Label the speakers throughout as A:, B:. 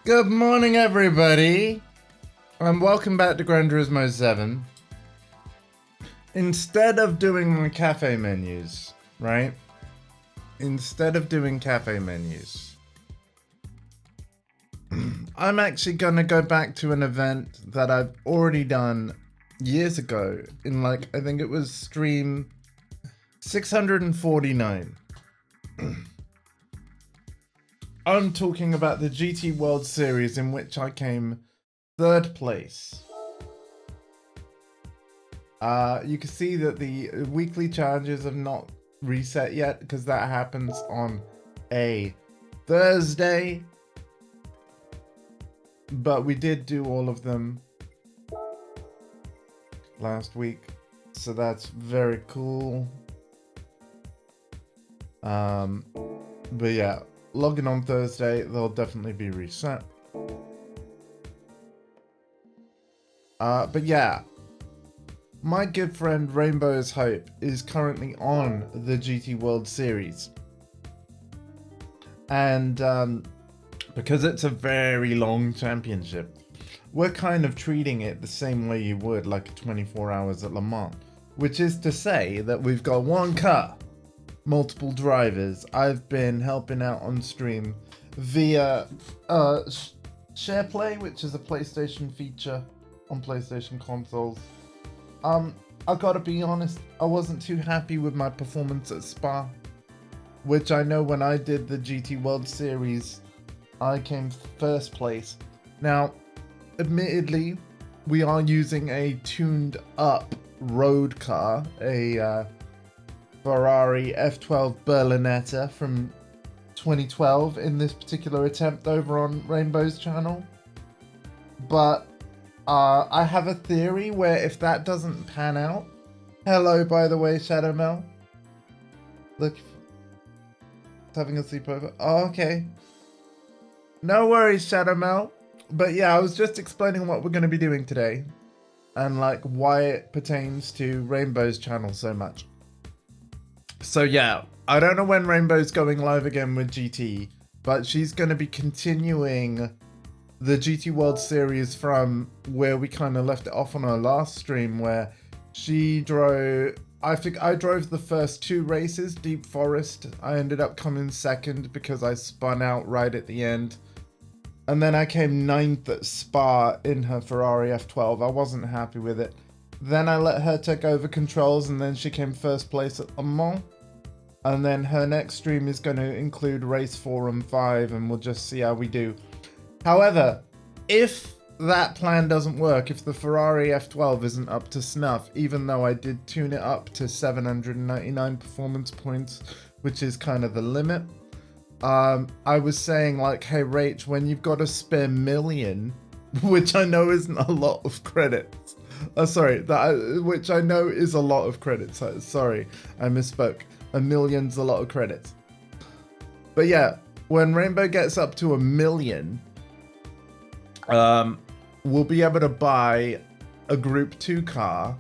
A: Good morning, everybody, and welcome back to Gran Turismo 7. Instead of doing my cafe menus, right? Instead of doing cafe menus, I'm actually gonna go back to an event that I've already done years ago in I think it was stream 649. I'm talking about the GT World Series in which I came third place. You can see that the weekly challenges have not reset yet because that happens on a Thursday. But we did do all of them last week, so that's very cool. But yeah, logging on Thursday, they'll definitely be reset. But yeah, my good friend Rainbow's Hope is currently on the GT World Series. And because it's a very long championship, we're kind of treating it the same way you would like a 24 hours at Le Mans. Which is to say that we've got one car, multiple drivers. I've been helping out on stream via SharePlay, which is a PlayStation feature on PlayStation consoles. I gotta be honest, I wasn't too happy with my performance at Spa, which I know when I did the GT World Series, I came first place. Now, admittedly, we are using a tuned up road car, a Ferrari F12 Berlinetta from 2012 in this particular attempt over on Rainbow's channel. But I have a theory where if that doesn't pan out... Hello, by the way, Shadow Mel. Look, having a sleepover. Oh, okay. No worries, Shadow Mel. But yeah, I was just explaining what we're going to be doing today. And why it pertains to Rainbow's channel so much. So yeah, I don't know when Rainbow's going live again with GT, but she's going to be continuing the GT World Series from where we kind of left it off on our last stream, where she drove... I think I drove the first two races, Deep Forest. I ended up coming second because I spun out right at the end. And then I came 9th at Spa in her Ferrari F12. I wasn't happy with it. Then I let her take over controls, and then she came first place at Le Mans. And then her next stream is going to include race 4 and 5, and we'll just see how we do. However, if that plan doesn't work, if the Ferrari F12 isn't up to snuff, even though I did tune it up to 799 performance points, which is kind of the limit, I was saying hey Rach, when you've got a spare million, which I know isn't a lot of credits, which I know is a lot of credits, sorry, I misspoke, a million's a lot of credits. But yeah, when Rainbow gets up to 1 million, we'll be able to buy a Group 2 car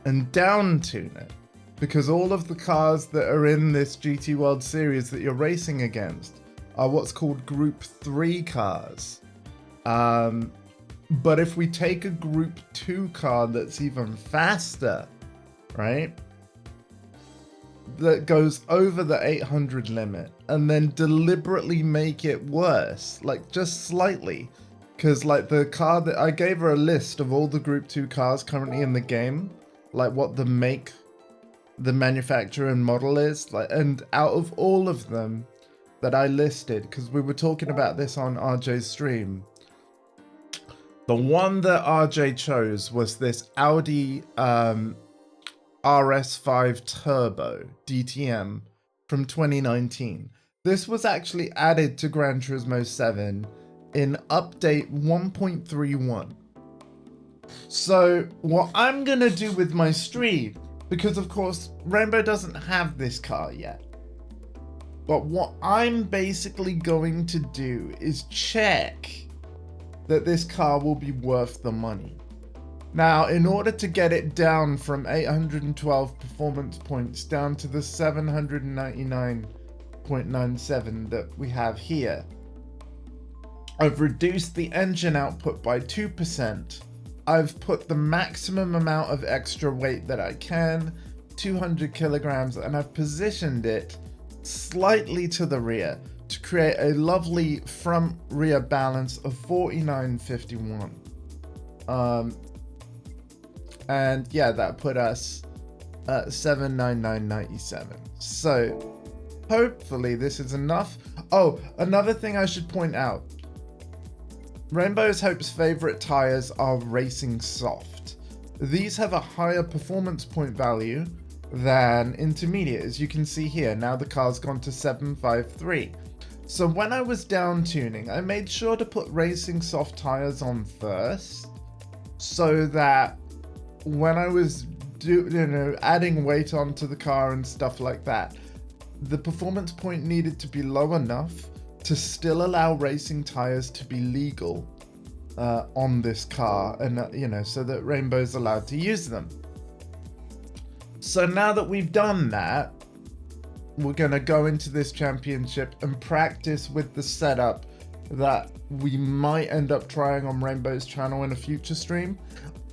A: and down tune it. Because all of the cars that are in this GT World Series that you're racing against are what's called Group 3 cars. But if we take a Group 2 car that's even faster, right? That goes over the 800 limit and then deliberately make it worse, just slightly. Because the car that I gave her a list of all the Group 2 cars currently in the game, what the make, the manufacturer and model is, and out of all of them that I listed, because we were talking about this on RJ's stream, the one that RJ chose was this Audi RS5 Turbo DTM from 2019. This was actually added to Gran Turismo 7 in update 1.31. So what I'm gonna do with my stream, because of course Rainbow doesn't have this car yet, but what I'm basically going to do is check that this car will be worth the money. Now, in order to get it down from 812 performance points down to the 799.97 that we have here, I've reduced the engine output by 2%. I've put the maximum amount of extra weight that I can, 200 kilograms, and I've positioned it slightly to the rear to create a lovely front rear balance of 49.51. And yeah, that put us at 799.97. So hopefully this is enough. Oh, another thing I should point out. Rainbow's Hope's favorite tires are Racing Soft. These have a higher performance point value than Intermediate, as you can see here. Now the car's gone to 753. So when I was down tuning, I made sure to put Racing Soft tires on first, so that when I was adding weight onto the car and stuff like that, the performance point needed to be low enough to still allow racing tires to be legal on this car, and so that Rainbow's allowed to use them. So now that we've done that, we're gonna go into this championship and practice with the setup that we might end up trying on Rainbow's channel in a future stream.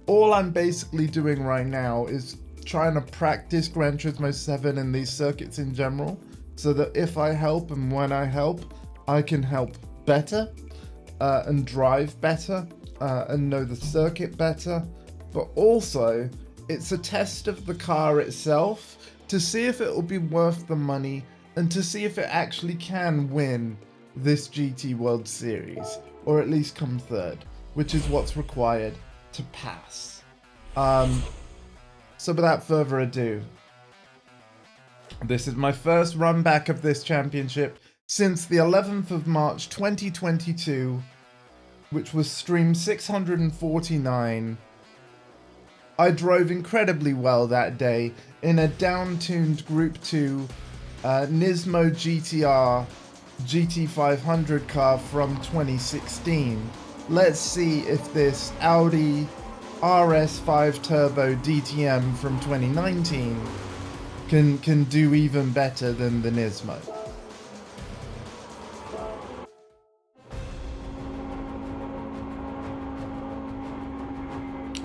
A: All I'm basically doing right now is trying to practice Gran Turismo 7 and these circuits in general, so that if I help and when I help, I can help better and drive better and know the circuit better. But also, it's a test of the car itself to see if it will be worth the money and to see if it actually can win this GT World Series, or at least come third, which is what's required to pass. So without further ado, this is my first run back of this championship since the 11th of March 2022, which was stream 649. I drove incredibly well that day in a down-tuned Group 2 Nismo GTR GT500 car from 2016. Let's see if this Audi RS5 Turbo DTM from 2019 can do even better than the Nismo.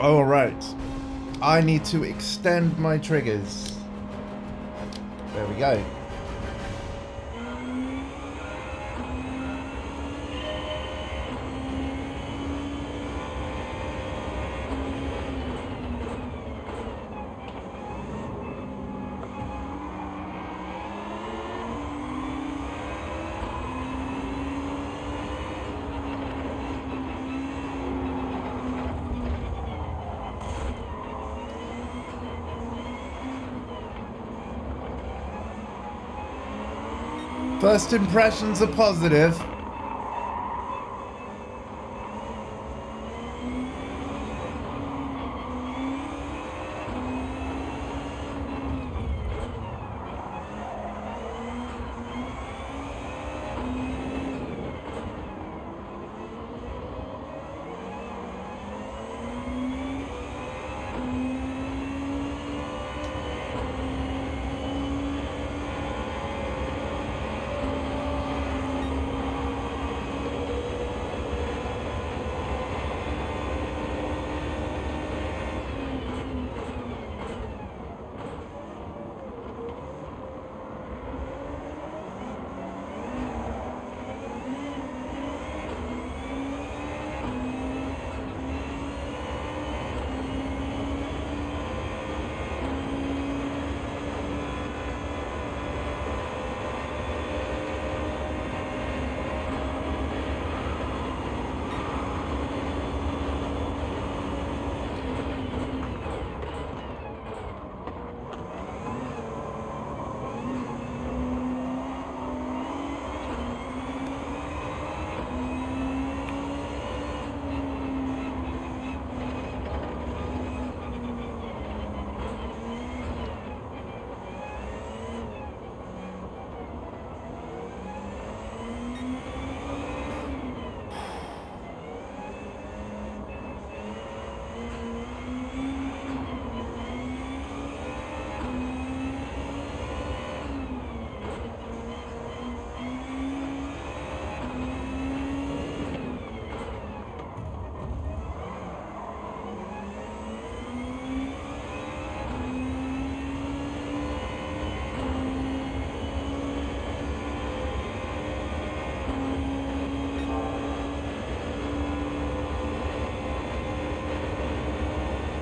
A: All right, I need to extend my triggers. There we go. First impressions are positive.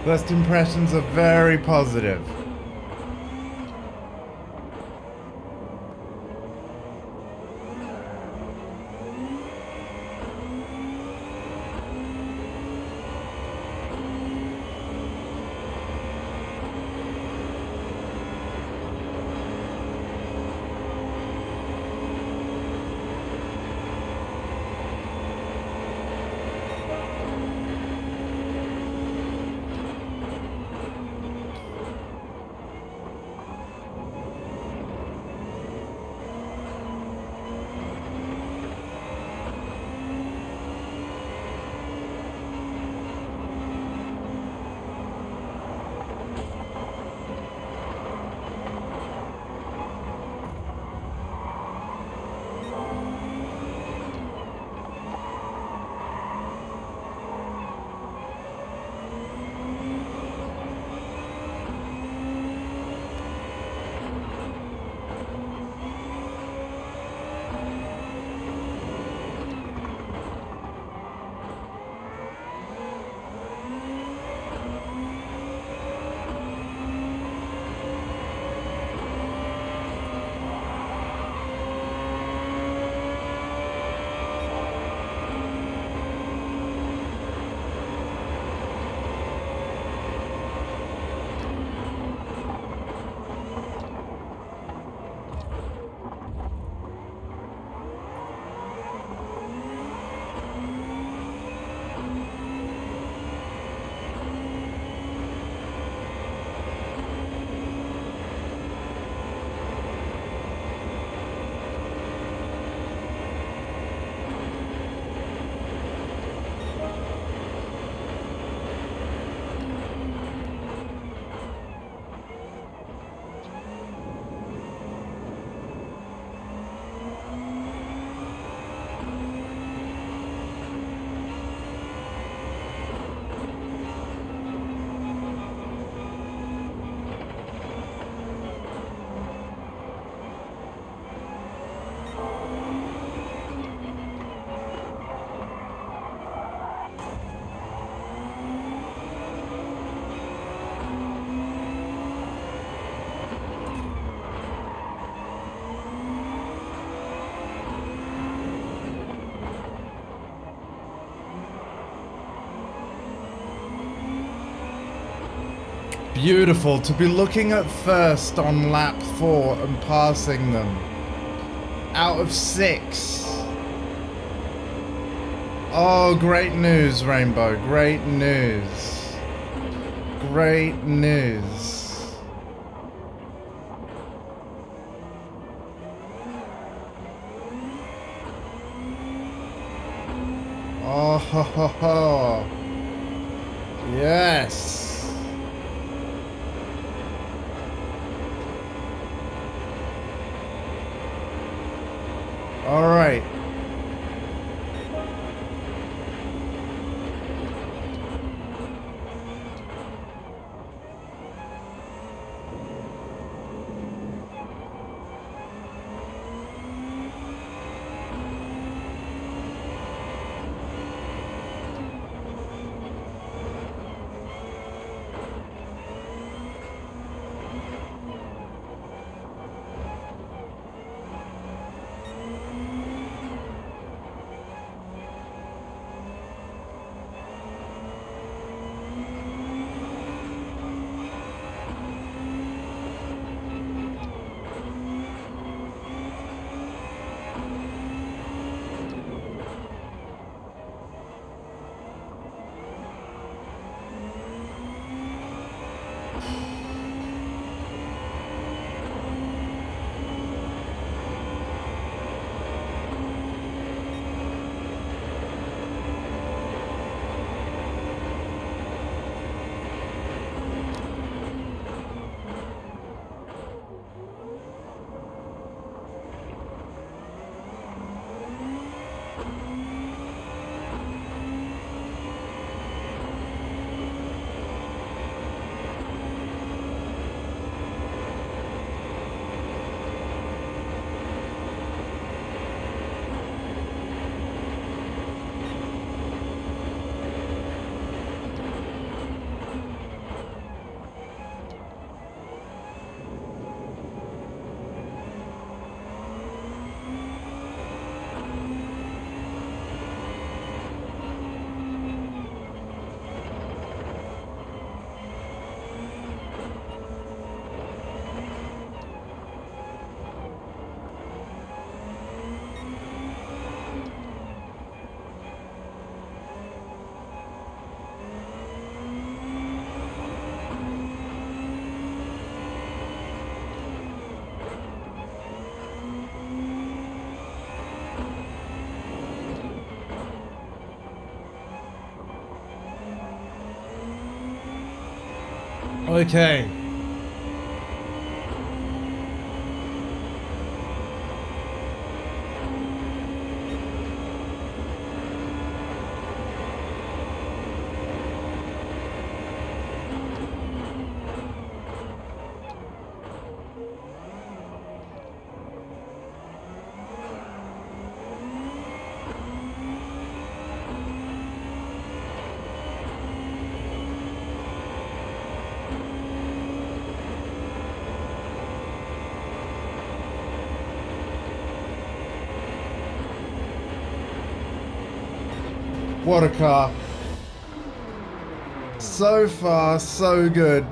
A: First impressions are very positive. Beautiful to be looking at first on lap 4 and passing them. Out of 6. Oh, great news, Rainbow. Great news. Great news. Oh, ho, ho, ho. Yes. All right. Okay. What a car. So far, so good.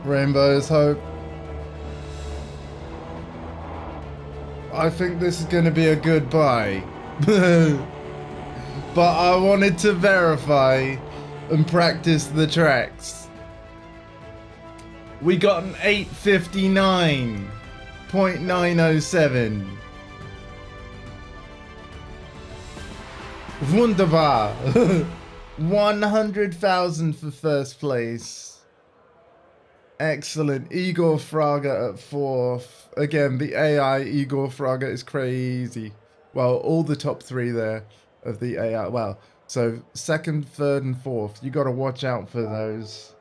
A: Rainbow's Hope. I think this is going to be a good buy. But I wanted to verify and practice the tracks. We got an 859.907. Wunderbar. 100,000 for first place. Excellent. Igor Fraga at fourth. Again, the AI Igor Fraga is crazy. Well, all the top three there of the AI. Well, so second, third, and fourth. You got to watch out for those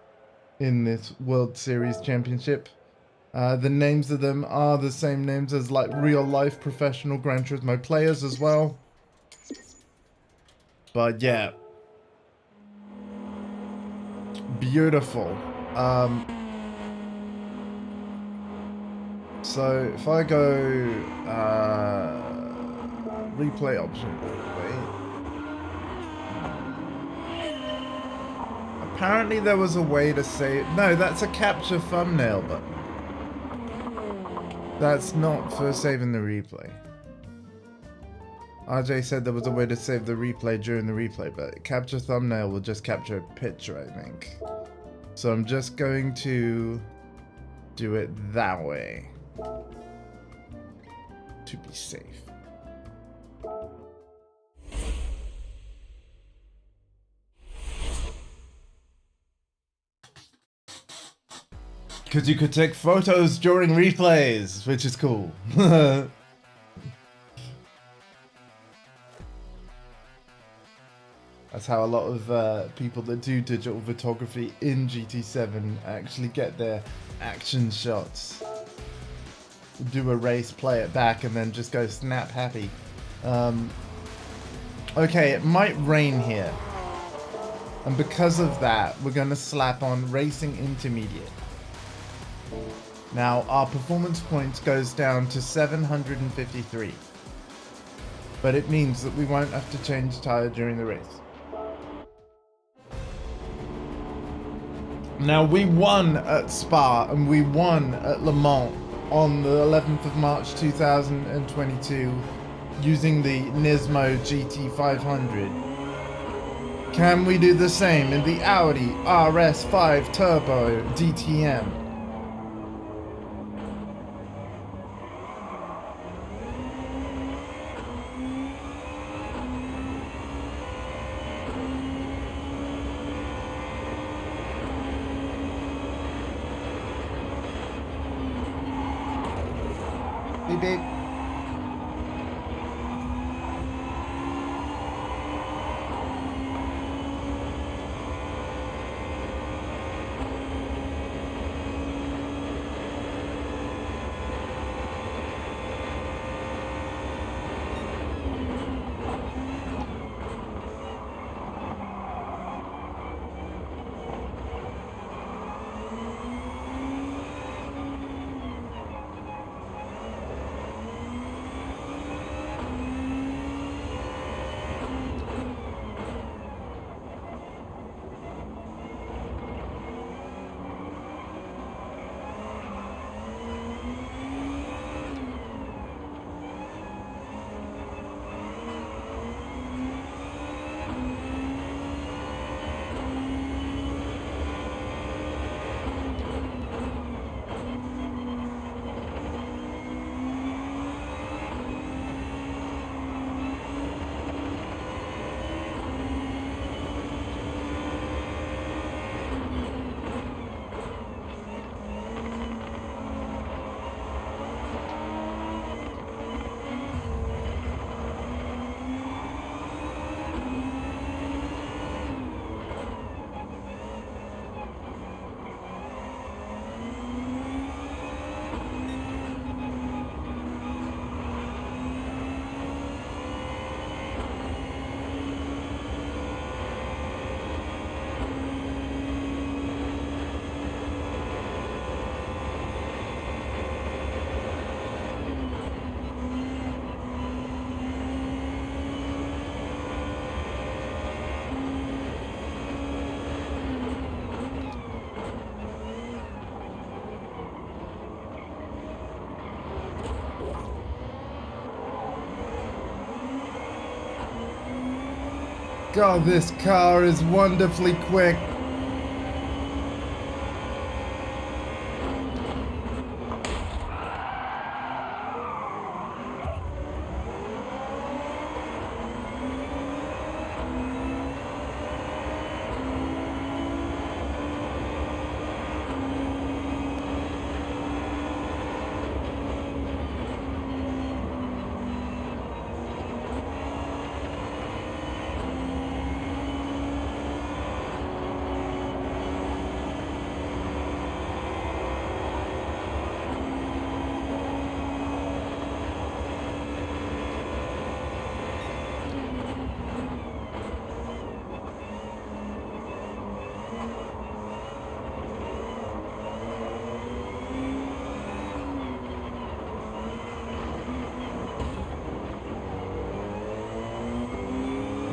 A: in this World Series Championship. The names of them are the same names as like real life professional Gran Turismo players as well. But yeah. Beautiful. So if I go replay option, wait. Apparently there was a way to save. No, that's a capture thumbnail button. That's not for saving the replay. RJ said there was a way to save the replay during the replay, but capture thumbnail will just capture a picture, I think. So I'm just going to do it that way to be safe. Because you could take photos during replays, which is cool. That's how a lot of people that do digital photography in GT7 actually get their action shots. Do a race, play it back, and then just go snap happy. Okay, it might rain here. And because of that, we're going to slap on Racing Intermediate. Now, our performance points goes down to 753. But it means that we won't have to change tyre during the race. Now, we won at Spa and we won at Le Mans on the 11th of March 2022 using the Nismo GT500. Can we do the same in the Audi RS5 Turbo DTM? Beep beep. God, this car is wonderfully quick.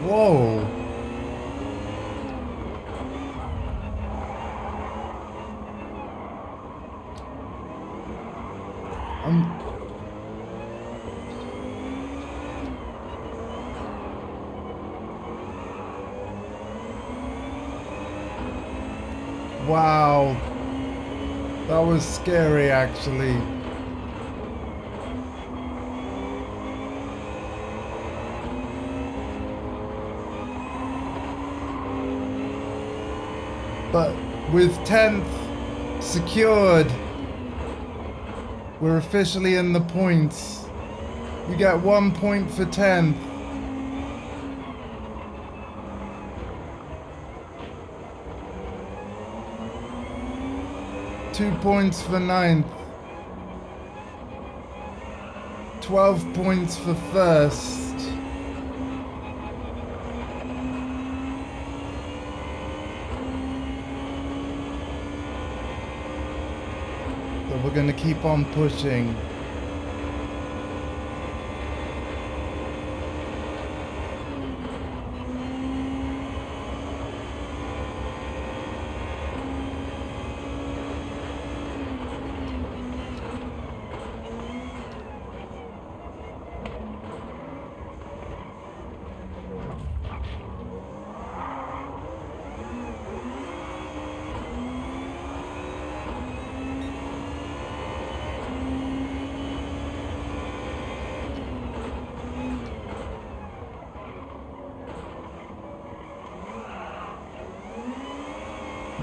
A: Whoa. Wow. That was scary, actually. But with 10th secured, we're officially in the points. You get 1 point for 10th. Two points for 9th. 12 points for first. So we're gonna keep on pushing.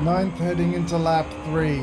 A: Ninth heading into lap 3.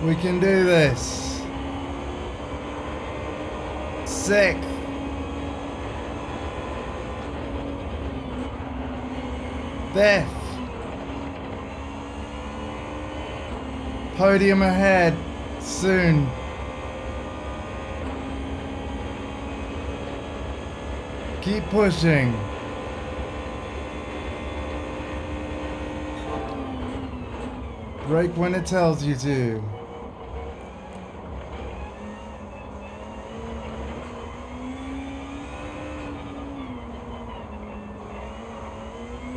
A: We can do this. 6th. 5th. Podium ahead soon. Keep pushing. Brake when it tells you to.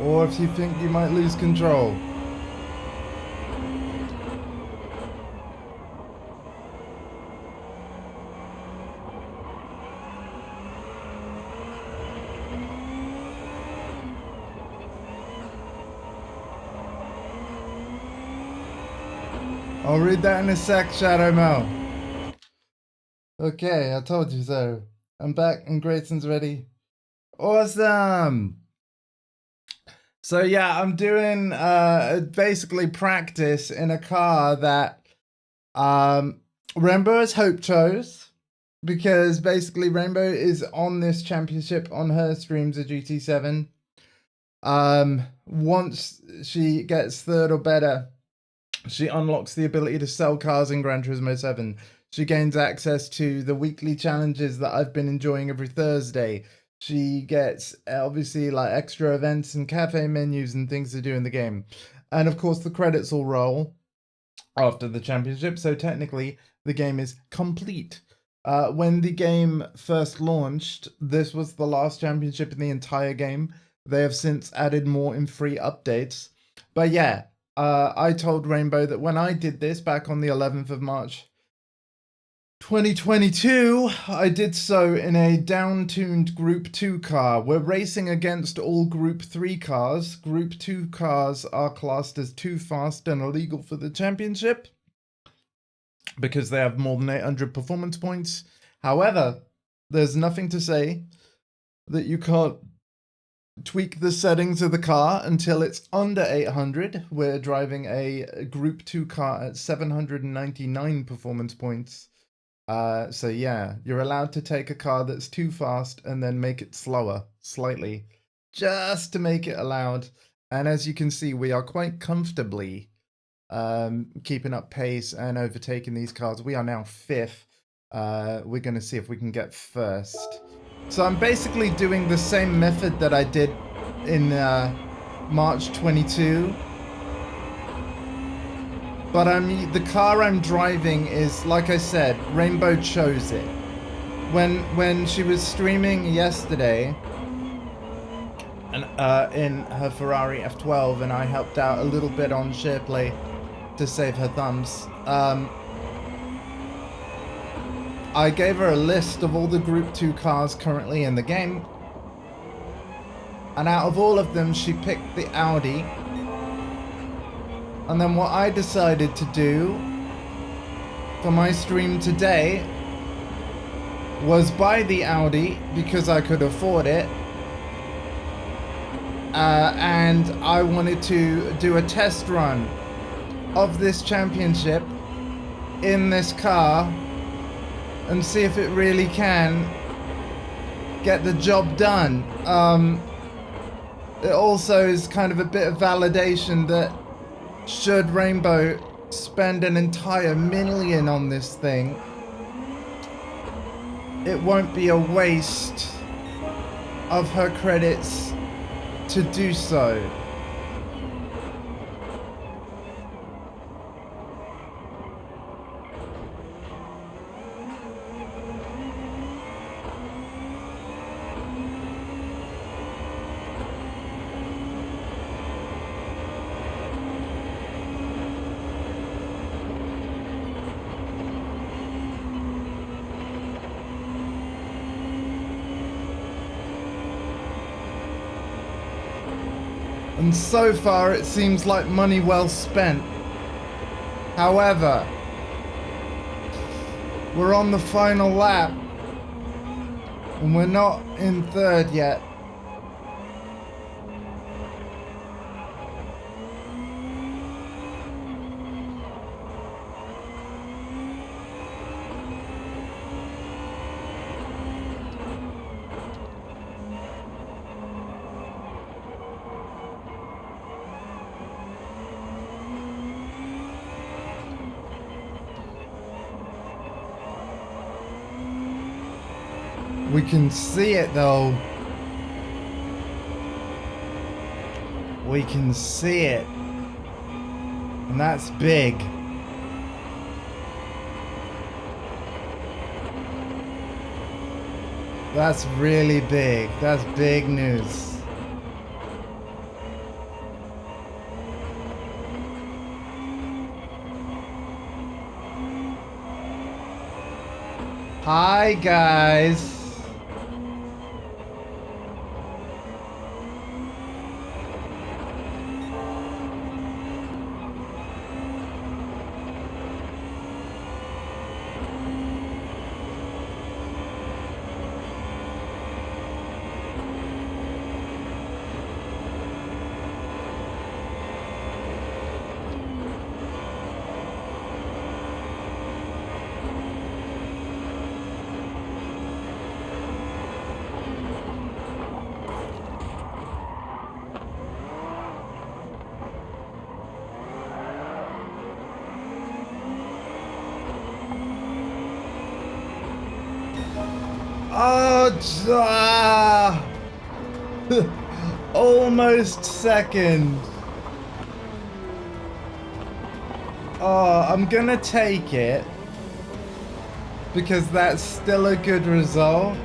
A: Or if you think you might lose control. I'll read that in a sec, Shadow Mel. Okay, I told you so. I'm back and Grayson's ready. Awesome! So yeah, I'm doing basically practice in a car that Rainbow has Hope chose, because basically Rainbow is on this championship on her streams of GT7. Once she gets 3rd or better, she unlocks the ability to sell cars in Gran Turismo 7. She gains access to the weekly challenges that I've been enjoying every Thursday. She gets, obviously, like extra events and cafe menus and things to do in the game. And of course, the credits will roll after the championship. So technically, the game is complete. When the game first launched, this was the last championship in the entire game. They have since added more in free updates. But yeah, I told Rainbow that when I did this back on the 11th of March 2022, I did so in a down-tuned Group 2 car. We're racing against all Group 3 cars. Group 2 cars are classed as too fast and illegal for the championship because they have more than 800 performance points. However, there's nothing to say that you can't tweak the settings of the car until it's under 800. We're driving a Group 2 car at 799 performance points. So yeah, you're allowed to take a car that's too fast and then make it slower slightly, just to make it allowed. And as you can see, we are quite comfortably keeping up pace and overtaking these cars. We are now 5th. We're going to see if we can get 1st. So I'm basically doing the same method that I did in March 22. But the car I'm driving is, like I said, Rainbow chose it. When she was streaming yesterday and in her Ferrari F12, and I helped out a little bit on SharePlay to save her thumbs, I gave her a list of all the Group 2 cars currently in the game. And out of all of them, she picked the Audi. And then what I decided to do for my stream today was buy the Audi because I could afford it. And I wanted to do a test run of this championship in this car and see if it really can get the job done. It also is kind of a bit of validation that should Rainbow spend an entire million on this thing, it won't be a waste of her credits to do so. And so far it seems like money well spent. However, we're on the final lap and we're not in 3rd yet. We can see it though. We can see it. And that's big. That's really big. That's big news. Hi, guys. Oh, almost second. Oh, I'm gonna take it because that's still a good result.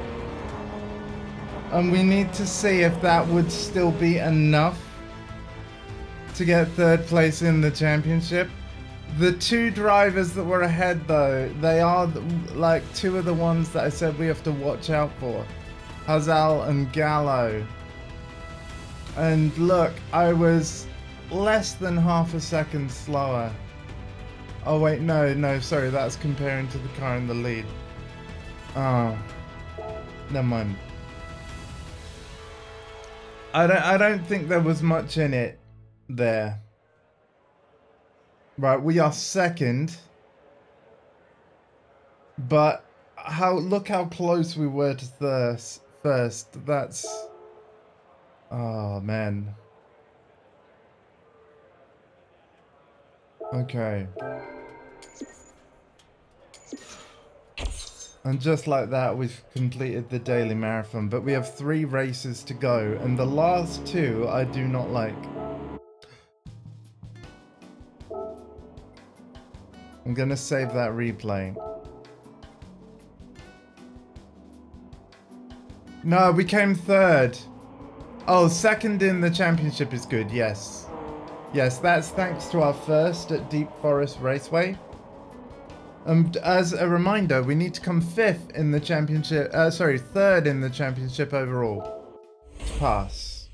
A: And we need to see if that would still be enough to get third place in the championship. The two drivers that were ahead though, they are like two of the ones that I said we have to watch out for. Hazal and Gallo. And look, I was less than half a second slower. Oh wait, no, sorry, that's comparing to the car in the lead. Oh, never mind. I don't think there was much in it there. Right, we are second. But look how close we were to first. That's, oh man. Okay. And just like that, we've completed the daily marathon, but we have 3 races to go, and the last 2 I do not like. I'm gonna save that replay. No, we came third. Oh, second in the championship is good, yes. Yes, that's thanks to our first at Deep Forest Raceway. As a reminder, we need to come 5th in the championship, third in the championship overall. Pass.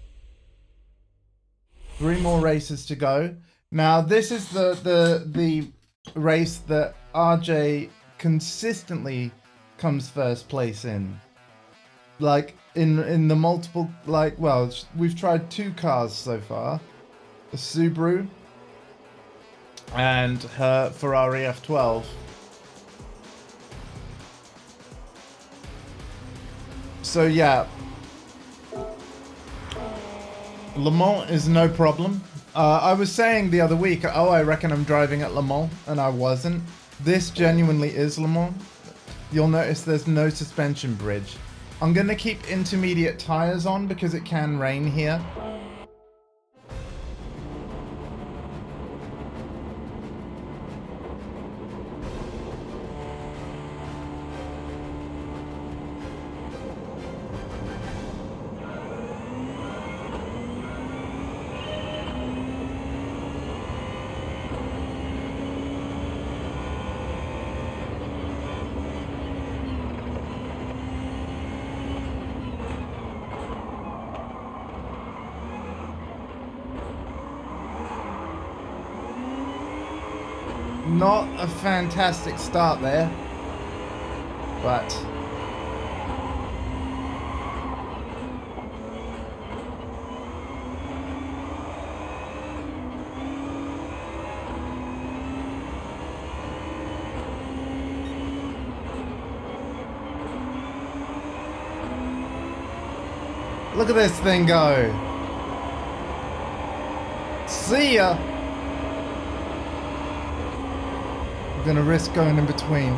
A: 3 more races to go. Now, this is the race that RJ consistently comes first place in. Like, in the multiple, like, well, we've tried 2 cars so far. A Subaru and her Ferrari F12. So yeah, Le Mans is no problem. I was saying the other week, oh, I reckon I'm driving at Le Mans, and I wasn't. This genuinely is Le Mans. You'll notice there's no suspension bridge. I'm gonna keep intermediate tires on because it can rain here. Not a fantastic start there, but look at this thing go. See ya. Gonna risk going in between.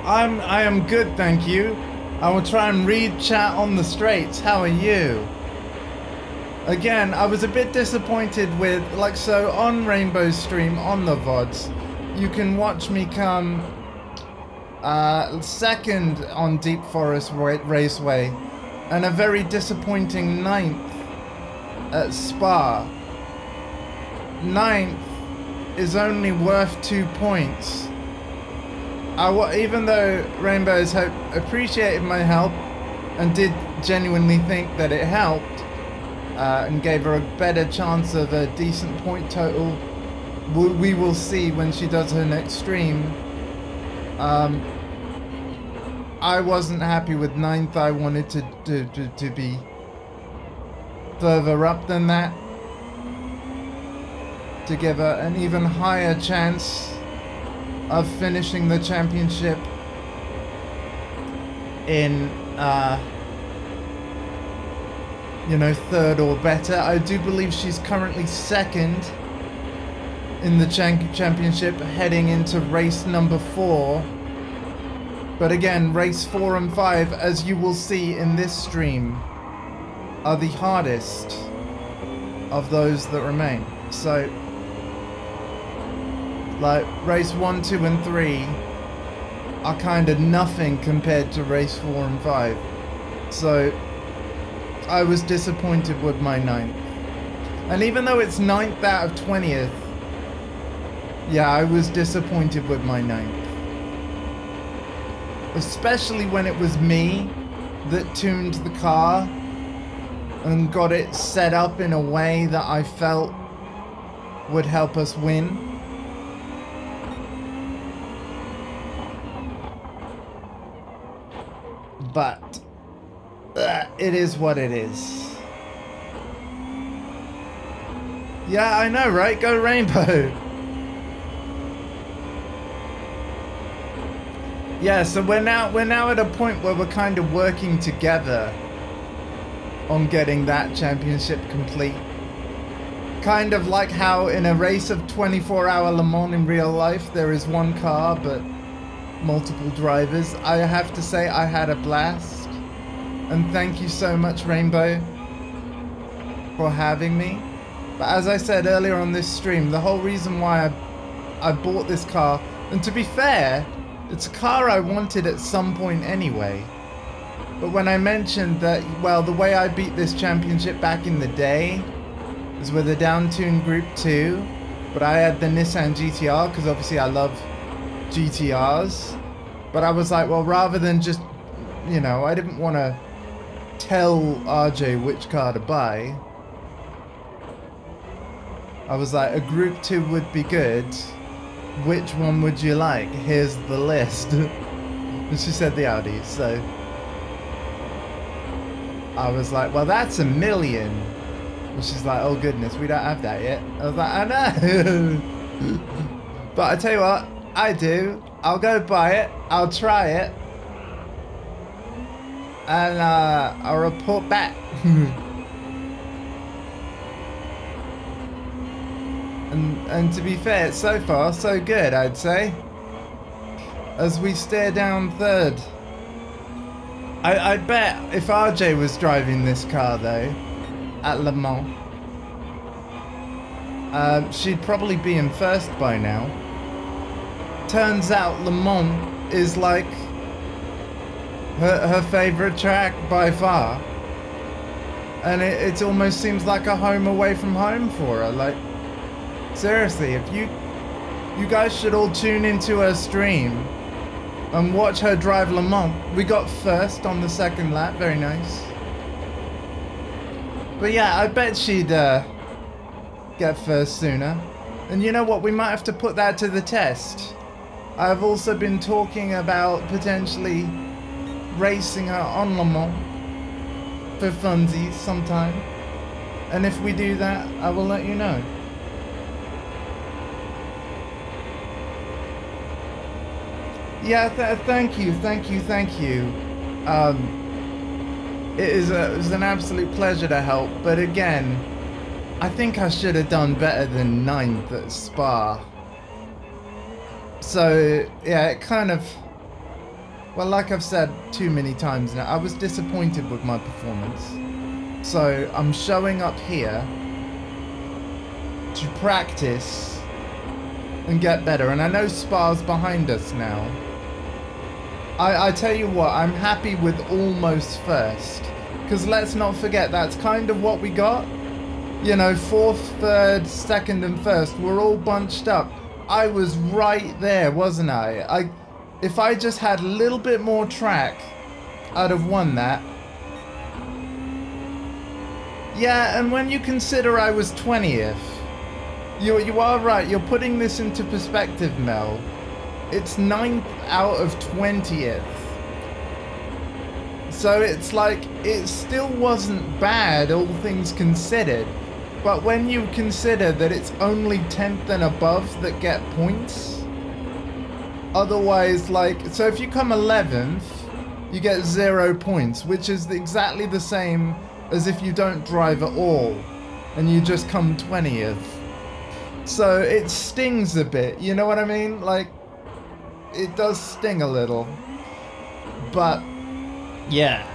A: I am good, thank you. I will try and read chat on the straights. How are you? Again, I was a bit disappointed with, like, so on Rainbow's stream, on the VODs, you can watch me come second on Deep Forest Raceway and a very disappointing 9th at Spa. 9th is only worth 2 points. Even though Rainbow's Hope appreciated my help and did genuinely think that it helped, and gave her a better chance of a decent point total. We will see when she does her next stream. I wasn't happy with 9th. I wanted to be further up than that, to give her an even higher chance of finishing the championship in you know, 3rd or better. I do believe she's currently 2nd in the championship, heading into race number 4. But again, race 4 and 5, as you will see in this stream, are the hardest of those that remain. So, like, race 1, 2 and 3 are kind of nothing compared to race 4 and 5. So I was disappointed with my 9th. And even though it's 9th out of 20th, yeah, I was disappointed with my 9th. Especially when it was me that tuned the car and got it set up in a way that I felt would help us win. But it is what it is. Yeah, I know, right? Go Rainbow. Yeah, so we're now at a point where we're kind of working together on getting that championship complete. Kind of like how in a race of 24-hour Le Mans in real life, there is one car but multiple drivers. I have to say I had a blast. And thank you so much, Rainbow, for having me. But as I said earlier on this stream, the whole reason why I bought this car, and to be fair, it's a car I wanted at some point anyway. But when I mentioned that, well, the way I beat this championship back in the day is with a down-tuned Group 2, but I had the Nissan GTR, because obviously I love GTRs. But I was like, well, rather than just, you know, I didn't want to tell RJ which car to buy. I was like, a Group 2 would be good. Which one would you like? Here's the list. And she said the Audi, so I was like, well, that's $1 million. And she's like, oh goodness, we don't have that yet. I was like, I know. But I tell you what, I do. I'll go buy it. I'll try it. And I'll report back. And to be fair, so far so good, I'd say. As we stare down 3rd. I'd bet if RJ was driving this car though, at Le Mans, she'd probably be in 1st by now. Turns out Le Mans is like her favourite track by far. And it almost seems like a home away from home for her. Like, seriously, if you guys should all tune into her stream and watch her drive Le Mans. We got 1st on the 2nd lap, very nice. But yeah, I bet she'd get 1st sooner. And you know what, we might have to put that to the test. I've also been talking about potentially racing her on Le Mans for funsies sometime. And if we do that, I will let you know. Yeah, thank you. It was an absolute pleasure to help, but again, I think I should have done better than 9th at Spa. So, yeah, it kind of Well, like I've said too many times now, I was disappointed with my performance. So I'm showing up here to practice and get better. And I know Spa's behind us now. I tell you what, I'm happy with almost first. Because let's not forget, that's kind of what we got. You know, fourth, third, second, and first. We're all bunched up. I was right there, wasn't I? If I just had a little bit more track, I'd have won that. Yeah, and when you consider I was 20th, you are right. You're putting this into perspective, Mel. It's 9th out of 20th. So it's like, it still wasn't bad, all things considered. But when you consider that it's only 10th and above that get points, otherwise, like, so if you come 11th, you get 0 points, which is exactly the same as if you don't drive at all, and you just come 20th. So it stings a bit, you know what I mean? Like, it does sting a little. But, yeah.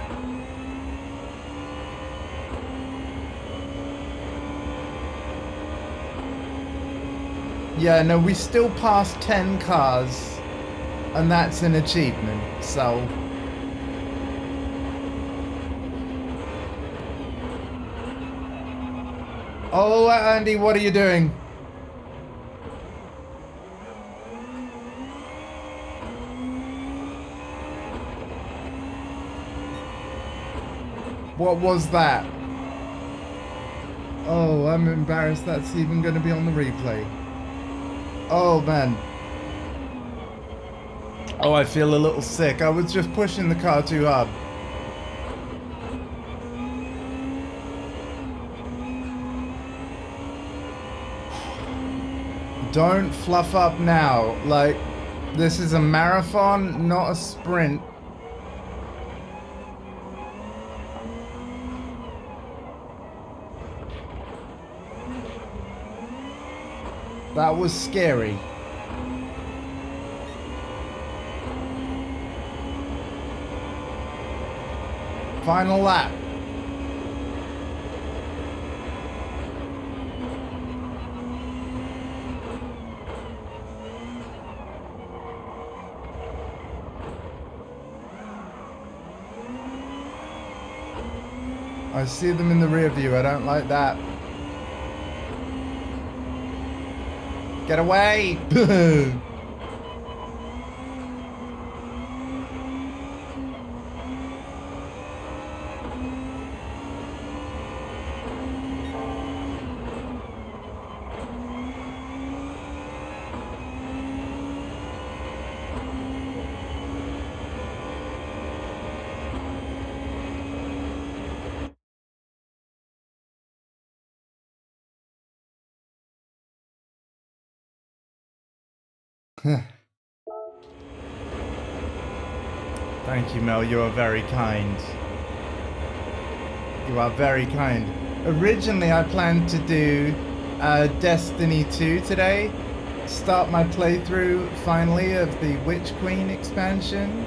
A: Yeah, no, we still passed 10 cars, and that's an achievement, so... Oh, Andy, what are you doing? What was that? Oh, I'm embarrassed that's even going to be on the replay. Oh, man. Oh, I feel a little sick. I was just pushing the car too hard. Don't fluff up now. Like, this is a marathon, not a sprint. That was scary. Final lap. I see them in the rear view. I don't like that. Get away! Thank you, Mel. You are very kind. You are very kind. Originally, I planned to do Destiny 2 today. Start my playthrough, finally, of the Witch Queen expansion.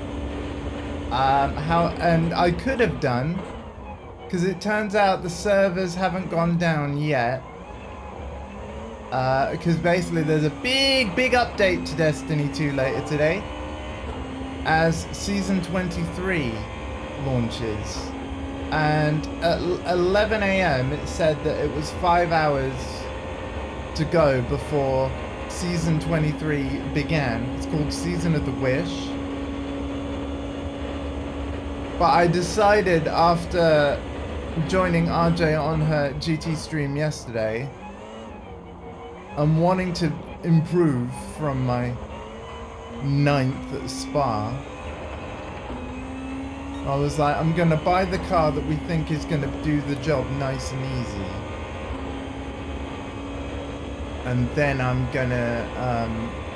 A: And I could have done, because it turns out the servers haven't gone down yet. Because basically there's a big update to Destiny 2 later today, as Season 23 launches. And at 11 AM it said that it was 5 hours to go before Season 23 began. It's called Season of the Wish. But I decided after joining RJ on her GT stream yesterday, I'm wanting to improve from my 9th at Spa. I was like, I'm gonna buy the car that we think is gonna do the job nice and easy. And then I'm gonna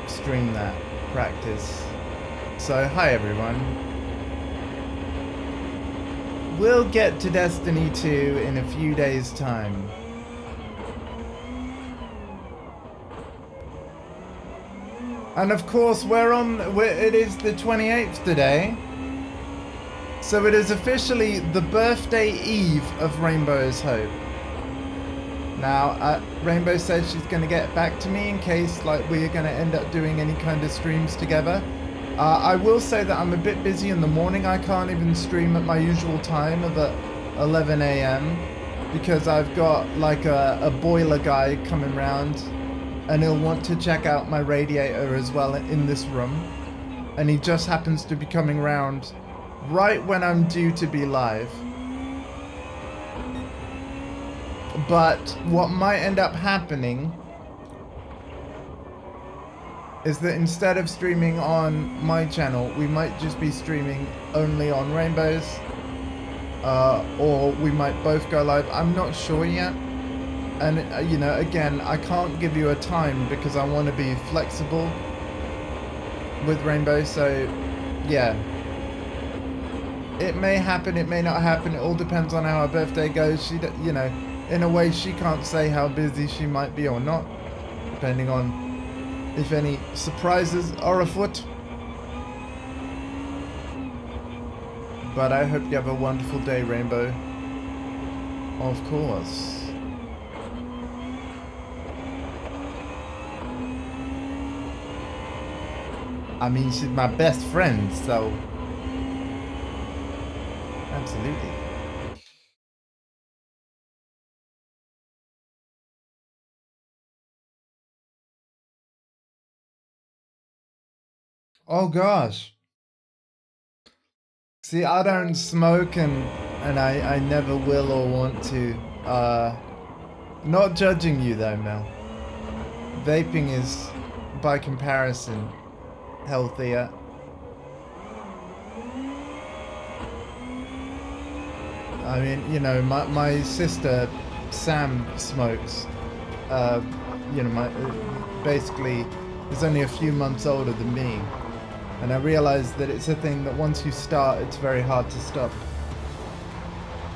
A: stream that practice. So, hi everyone. We'll get to Destiny 2 in a few days' time. And of course, it is the 28th today. So it is officially the birthday eve of Rainbow's Hope. Now, Rainbow said she's going to get back to me in case like we're going to end up doing any kind of streams together. I will say that I'm a bit busy in the morning. I can't even stream at my usual time of 11 a.m. because I've got like a boiler guy coming round and he'll want to check out my radiator as well in this room. And he just happens to be coming round right when I'm due to be live. But what might end up happening is that instead of streaming on my channel, we might just be streaming only on Rainbow's. Or we might both go live. I'm not sure yet. And, you know, again, I can't give you a time because I want to be flexible with Rainbow. So, yeah. It may happen, it may not happen. It all depends on how her birthday goes. She, you know, in a way, she can't say how busy she might be or not, depending on if any surprises are afoot. But I hope you have a wonderful day, Rainbow. Of course. I mean, she's my best friend, so... Absolutely. Oh gosh. See, I don't smoke and I never will or want to. Not judging you though, Mel. Vaping is, by comparison, healthier. I mean, you know, my sister Sam smokes. You know, basically is only a few months older than me. And I realized that it's a thing that once you start, it's very hard to stop.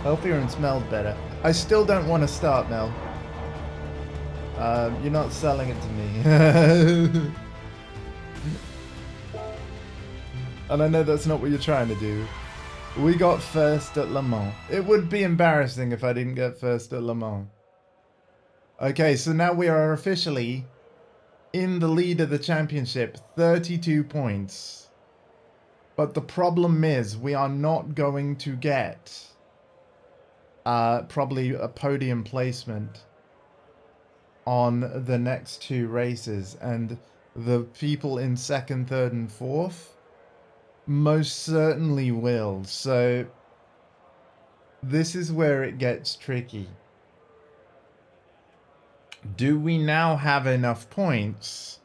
A: Healthier and smells better. I still don't want to start, Mel. You're not selling it to me. And I know that's not what you're trying to do. We got first at Le Mans. It would be embarrassing if I didn't get first at Le Mans. Okay, so now we are officially in the lead of the championship, 32 points. But the problem is we are not going to get probably a podium placement on the next two races. And the people in second, third, and fourth most certainly will. So this is where it gets tricky. Do we now have enough points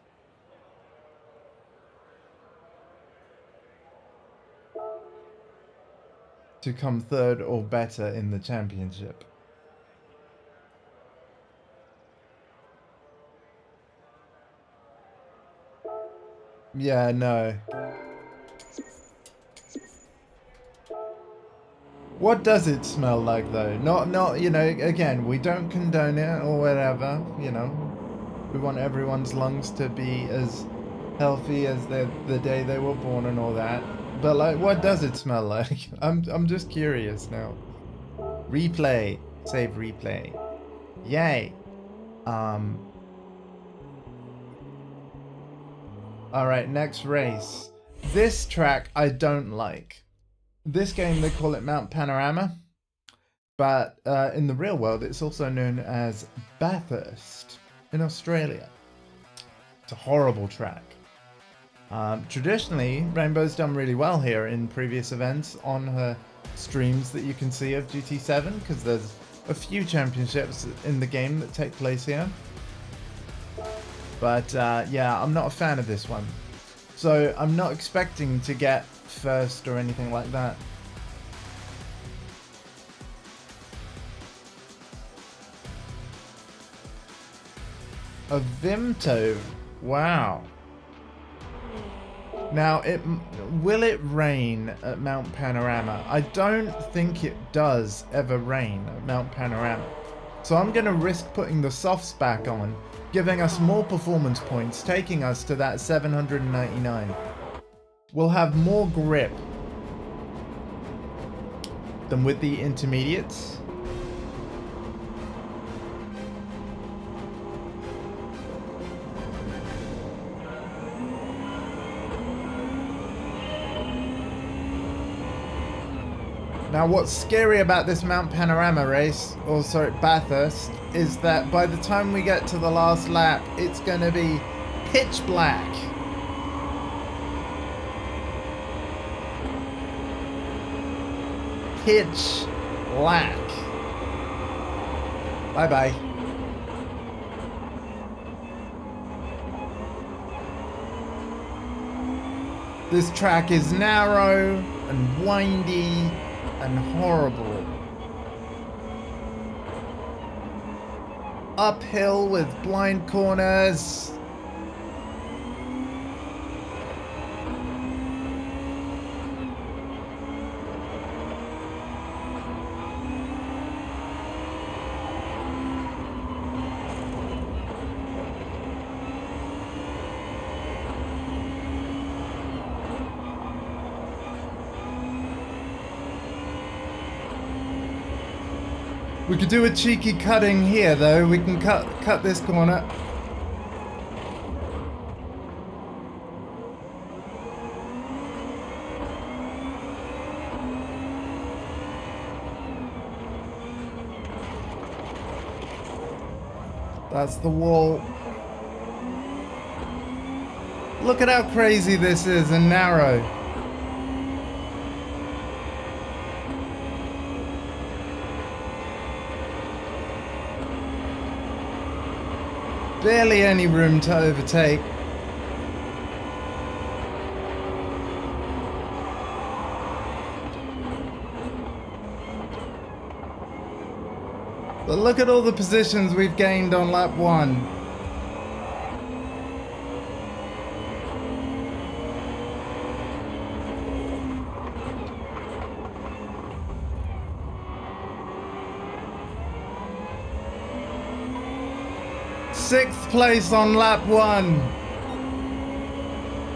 A: to come third or better in the championship? Yeah, no. What does it smell like though? Not, you know, again, we don't condone it or whatever, you know. We want everyone's lungs to be as healthy as the day they were born and all that. But like, what does it smell like? I'm just curious now. Replay. Save replay. Yay. Alright, next race. This track I don't like. This game, they call it Mount Panorama, but in the real world, it's also known as Bathurst in Australia. It's a horrible track. Traditionally, Rainbow's done really well here in previous events on her streams that you can see of GT7, because there's a few championships in the game that take place here. But yeah, I'm not a fan of this one. So I'm not expecting to get first or anything like that. A Vimto, wow. Now, will it rain at Mount Panorama? I don't think it does ever rain at Mount Panorama. So I'm going to risk putting the softs back on, giving us more performance points, taking us to that 799. We'll have more grip. than with the intermediates. Now what's scary about this Mount Panorama race, or sorry, Bathurst, is that by the time we get to the last lap, it's going to be pitch black. Pitch black. Bye-bye. This track is narrow and windy and horrible. Uphill with blind corners. We could do a cheeky cutting here though. We can cut this corner. That's the wall. Look at how crazy this is and narrow. Barely any room to overtake. But look at all the positions we've gained on lap 1. Sixth place on lap 1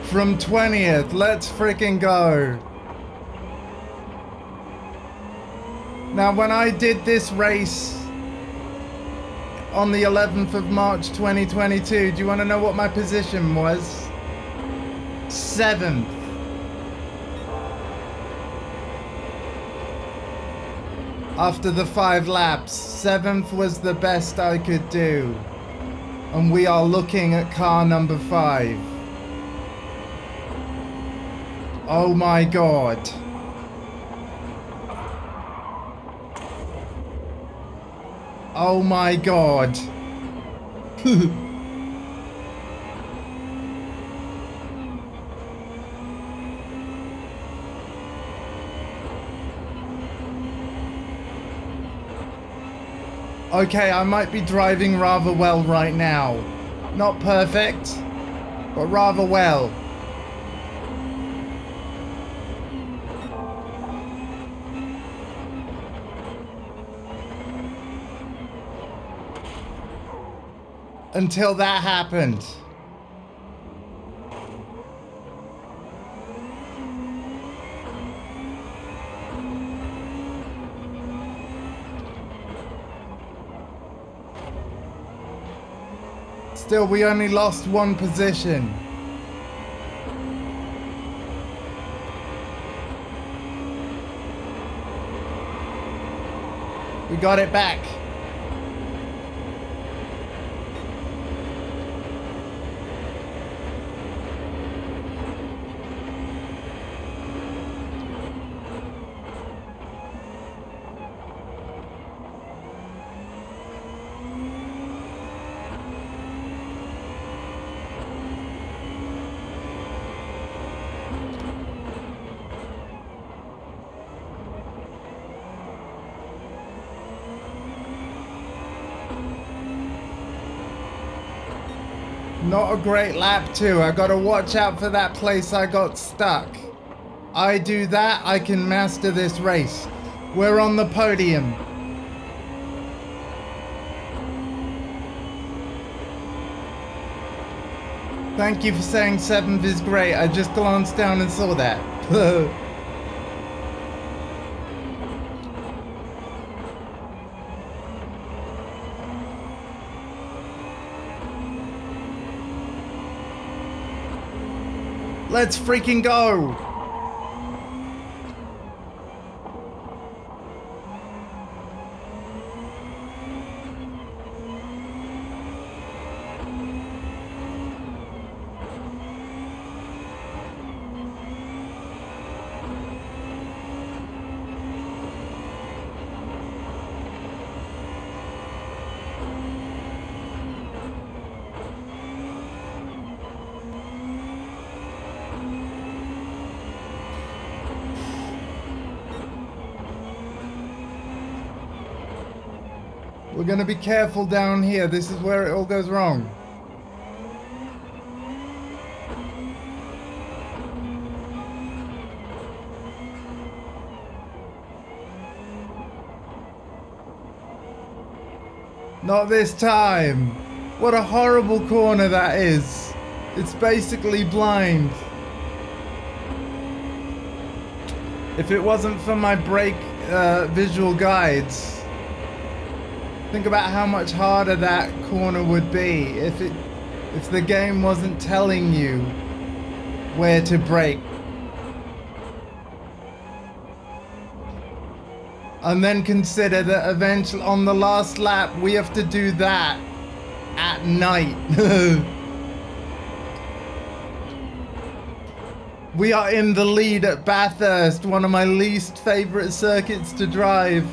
A: from 20th. Let's freaking go. Now, when I did this race on the 11th of March 2022, do you want to know what my position was? 7th. After the 5 laps, 7th was the best I could do. And we are looking at car number 5. Oh my God. Oh my God. Okay, I might be driving rather well right now. Not perfect, but rather well. Until that happened. Still, we only lost 1 position. We got it back. Not a great lap 2. I gotta watch out for that place I got stuck. I do that, I can master this race. We're on the podium. Thank you for saying 7th is great. I just glanced down and saw that. Let's freaking go! We're gonna be careful down here. This is where it all goes wrong. Not this time. What a horrible corner that is. It's basically blind. If it wasn't for my brake visual guides, think about how much harder that corner would be if the game wasn't telling you where to brake. And then consider that eventually on the last lap we have to do that at night. We are in the lead at Bathurst, one of my least favorite circuits to drive,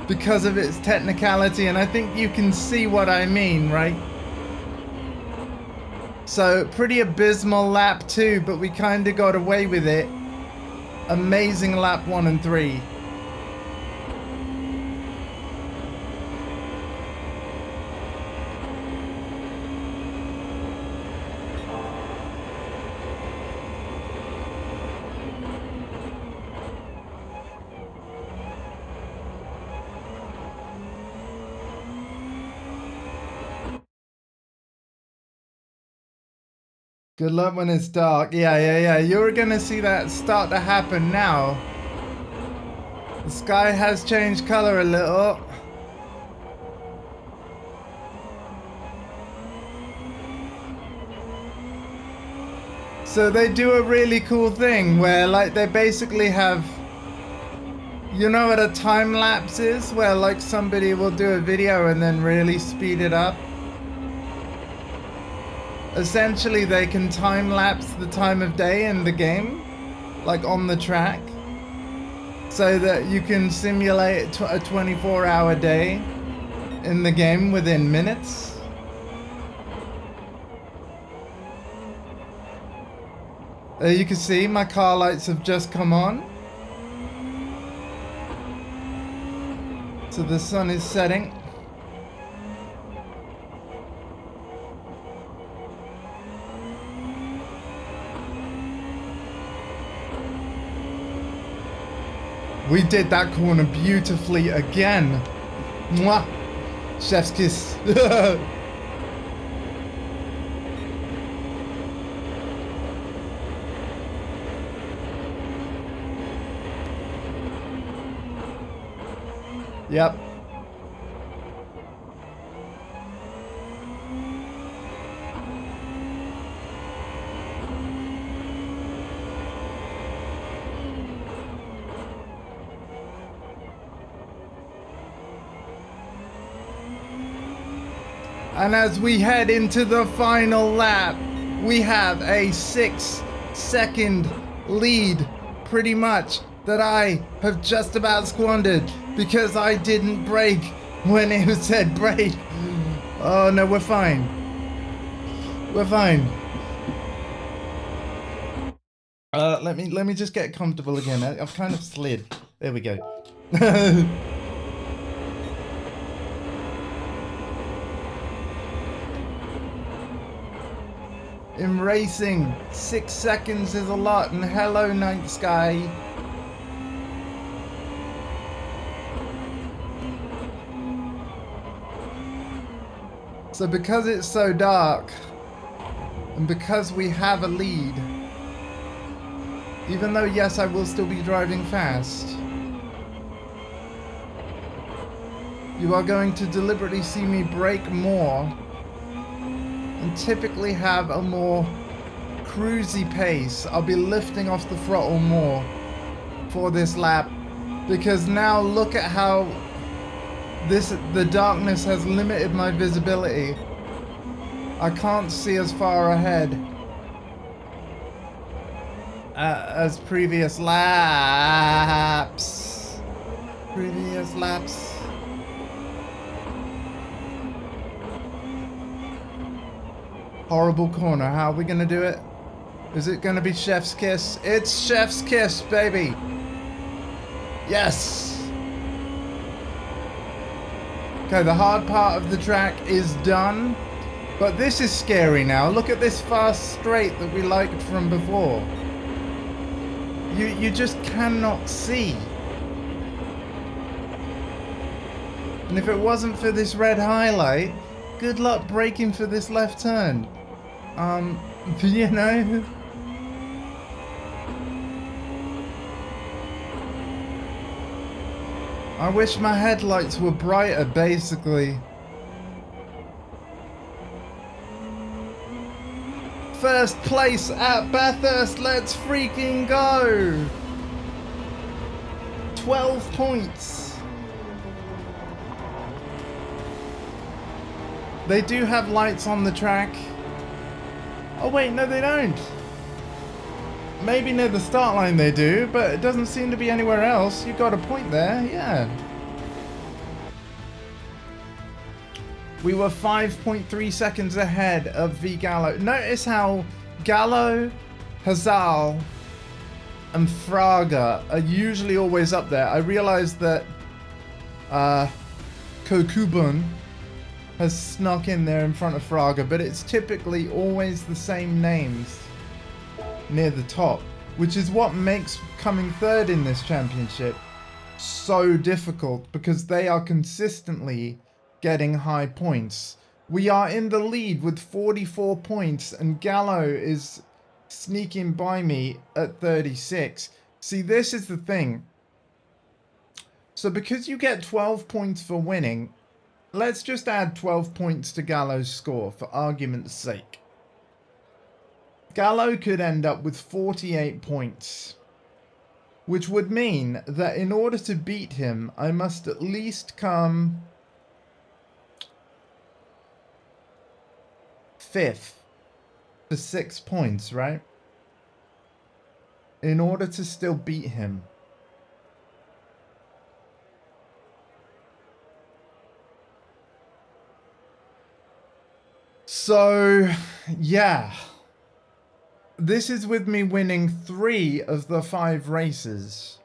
A: because of its technicality, and I think you can see what I mean, right? So, pretty abysmal lap 2, but we kind of got away with it. Amazing lap 1 and 3. Good luck when it's dark. Yeah. You're gonna see that start to happen now. The sky has changed color a little. So they do a really cool thing where, like, they basically have, you know what a time lapse is? Where, like, somebody will do a video and then really speed it up. Essentially, they can time-lapse the time of day in the game, like on the track, so that you can simulate a 24-hour day in the game within minutes. You can see my car lights have just come on. So the sun is setting. We did that corner beautifully again. Mwah! Chef's kiss. Yep. And as we head into the final lap, we have a 6-second lead, pretty much, that I have just about squandered because I didn't brake when it said brake. Oh no, we're fine. We're fine. Let me just get comfortable again. I've kind of slid. There we go. In racing, 6 seconds is a lot, and hello night sky. So because it's so dark, and because we have a lead, even though yes, I will still be driving fast, you are going to deliberately see me brake more and typically have a more cruisy pace. I'll be lifting off the throttle more for this lap, because now look at how the darkness has limited my visibility. I can't see as far ahead as previous laps. Horrible corner. How are we gonna do it? Is it gonna be chef's kiss? It's chef's kiss, baby. Yes. Okay, the hard part of the track is done, but this is scary now. Look at this fast straight that we liked from before. You just cannot see. And if it wasn't for this red highlight, good luck braking for this left turn. You know. I wish my headlights were brighter, basically. First place at Bathurst, let's freaking go! 12 points. They do have lights on the track. Oh wait, no they don't. Maybe near the start line they do, but it doesn't seem to be anywhere else. You got a point there, yeah. We were 5.3 seconds ahead of V Gallo. Notice how Gallo, Hazal, and Fraga are usually always up there. I realized that Kokubun has snuck in there in front of Fraga, but it's typically always the same names near the top, which is what makes coming third in this championship so difficult, because they are consistently getting high points. We are in the lead with 44 points and Gallo is sneaking by me at 36. See, this is the thing. So because you get 12 points for winning, let's just add 12 points to Gallo's score for argument's sake. Gallo could end up with 48 points, which would mean that in order to beat him, I must at least come 5th for 6 points, right? In order to still beat him. So, yeah. This is with me winning 3 of the 5 races.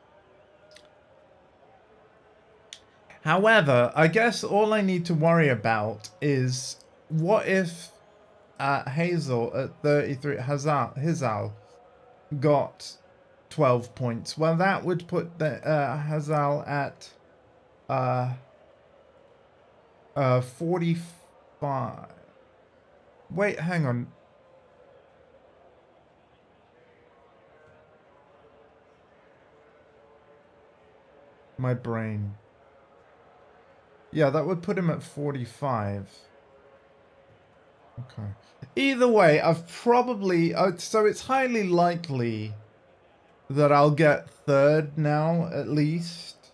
A: However, I guess all I need to worry about is what if Hazel at 33, Hazal got 12 points. Well, that would put the Hazal at 45. Wait, hang on. My brain. Yeah, that would put him at 45. Okay. Either way, I've probably... so it's highly likely that I'll get third now, at least.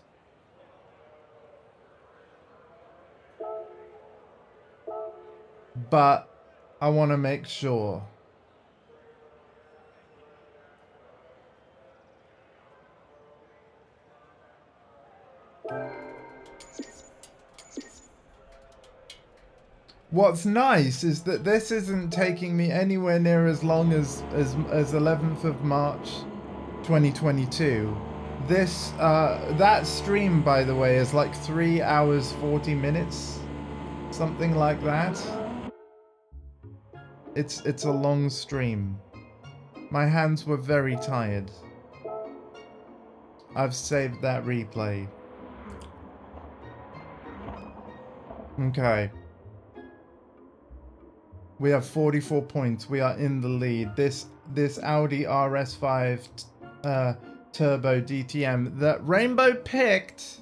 A: But I want to make sure. What's nice is that this isn't taking me anywhere near as long as 11th of March 2022. This that stream, by the way, is like 3 hours 40 minutes, something like that. It's a long stream. My hands were very tired. I've saved that replay. Okay. We have 44 points. We are in the lead. This Audi RS5 Turbo DTM that Rainbow picked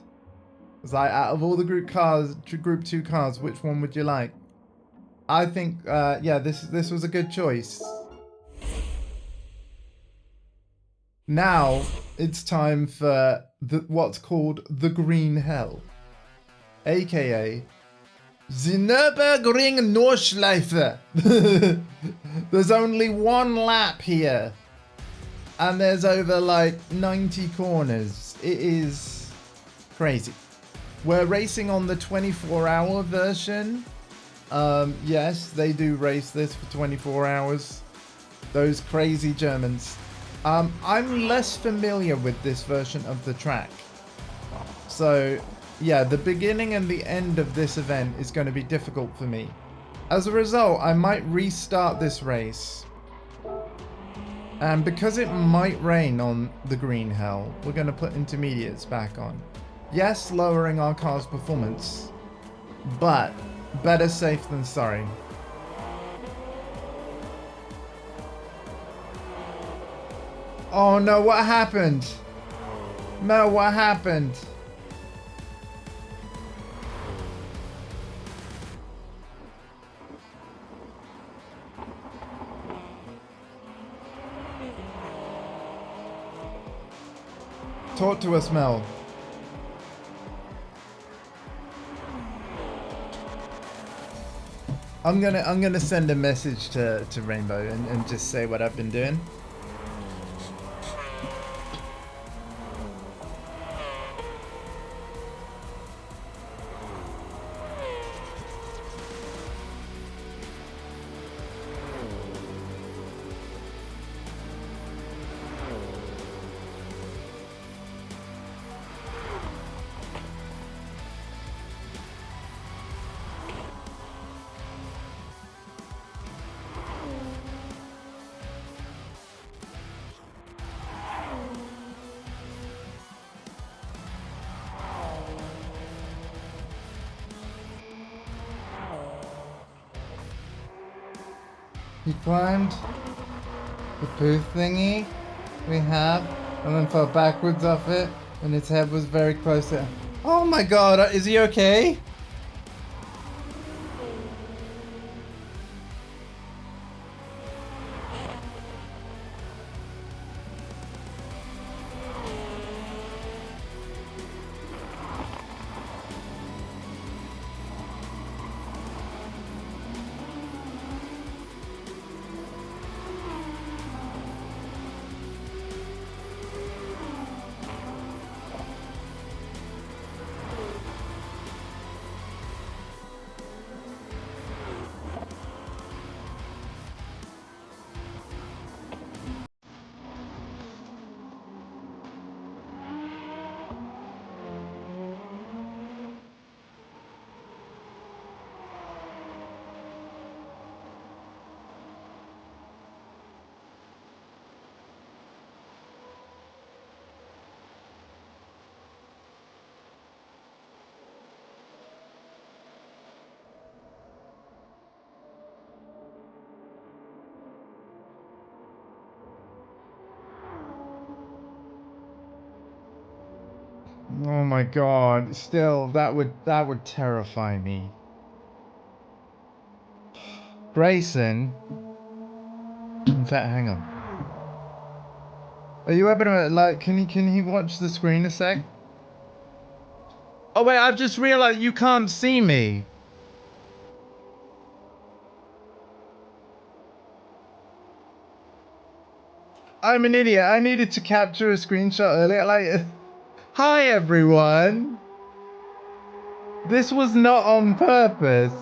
A: was like, out of all the Group 2 cars, which one would you like? I think yeah, this was a good choice. Now it's time for what's called the Green Hell, aka the Nürburgring Nordschleife. There's only one lap here, and there's over like 90 corners. It is crazy. We're racing on the 24-hour version. Yes, they do race this for 24 hours. Those crazy Germans. I'm less familiar with this version of the track. So, yeah, the beginning and the end of this event is going to be difficult for me. As a result, I might restart this race. And because it might rain on the Green Hell, we're going to put intermediates back on. Yes, lowering our car's performance, but better safe than sorry. Oh no, what happened? No, what happened? Talk to us, Mel. I'm gonna send a message to Rainbow and just say what I've been doing. He climbed the poo thingy we have and then fell backwards off it and his head was very close to... Oh my god, is he okay? Oh my god, still, that would terrify me. Grayson? In fact, hang on. Are you able to, like, can he watch the screen a sec? Oh wait, I've just realized you can't see me. I'm an idiot, I needed to capture a screenshot earlier, like... Hi everyone! This was not on purpose.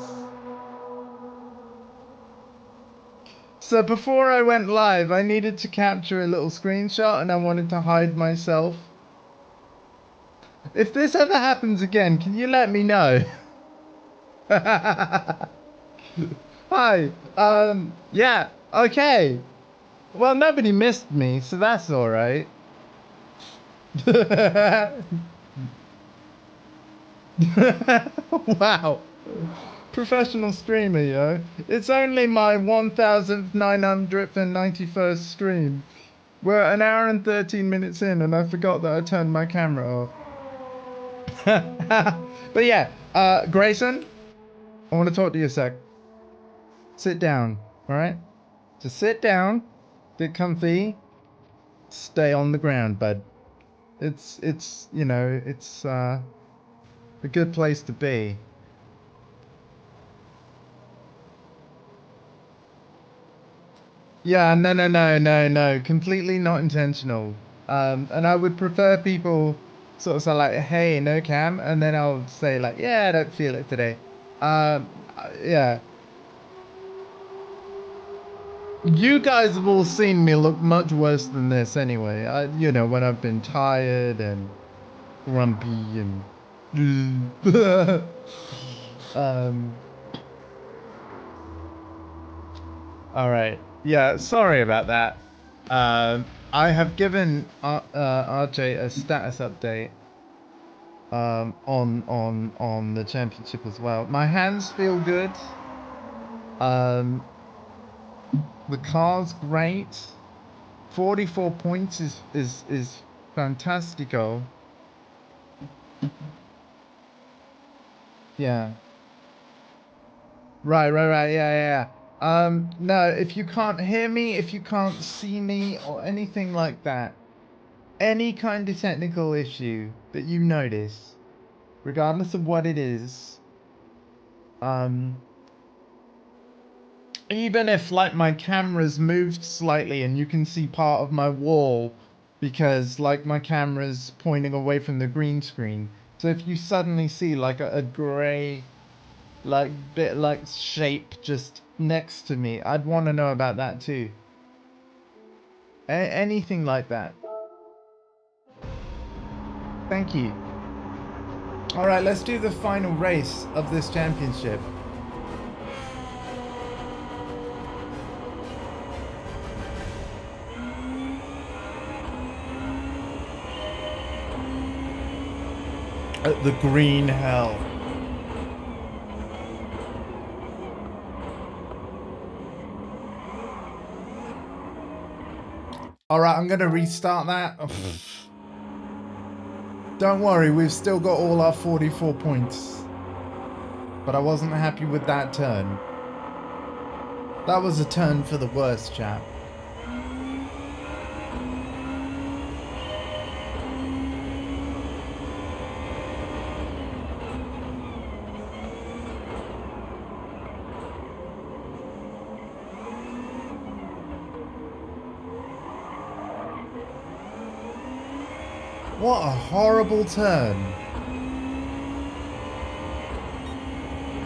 A: So before I went live, I needed to capture a little screenshot and I wanted to hide myself. If this ever happens again, can you let me know? Hi, yeah, okay. Well, nobody missed me, so that's alright. Wow. Professional streamer, yo. It's only my 1991st stream. We're an hour and 13 minutes in and I forgot that I turned my camera off. But yeah, Grayson, I want to talk to you a sec. Sit down, alright? Just sit down, get comfy. stay on the ground, bud. It's you know, it's a good place to be. Yeah, no. Completely not intentional. And I would prefer people sort of say like, hey, no cam, and then I'll say like, yeah, I don't feel it today. Yeah. You guys have all seen me look much worse than this anyway. You know, when I've been tired and grumpy and um all right. Yeah, sorry about that. I have given RJ a status update on the championship as well. My hands feel good. Um the car's great. 44 points is fantastico. Yeah. Right. Yeah. No, if you can't hear me, if you can't see me or anything like that, any kind of technical issue that you notice, regardless of what it is, um, even if like my camera's moved slightly and you can see part of my wall because like my camera's pointing away from the green screen. So if you suddenly see like a gray like bit like shape just next to me, I'd want to know about that too. Anything like that. Thank you. All right, let's do the final race of this championship. At the green hell. All right, I'm gonna restart that. Don't worry, we've still got all our 44 points. But I wasn't happy with that turn. That was a turn for the worst, chap. What a horrible turn.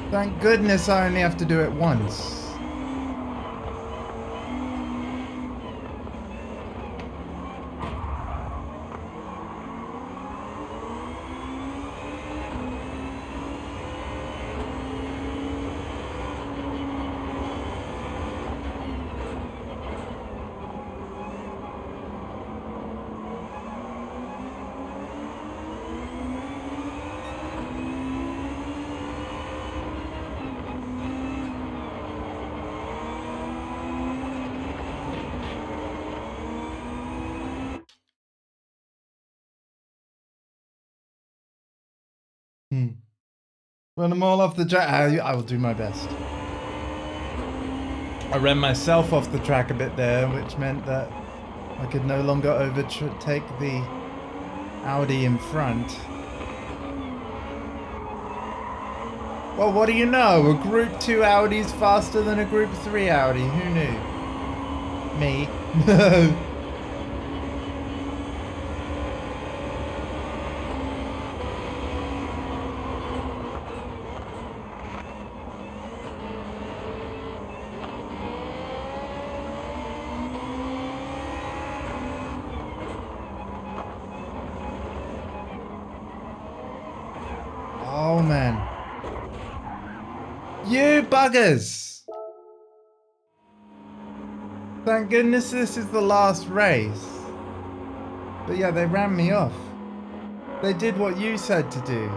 A: Thank goodness I only have to do it once. When I'm all off the track, I will do my best. I ran myself off the track a bit there, which meant that I could no longer overtake the Audi in front. Well, what do you know? A Group 2 Audi's faster than a Group 3 Audi. Who knew? Me. Oh, man. You buggers! Thank goodness this is the last race. But yeah, they ran me off. They did what you said to do.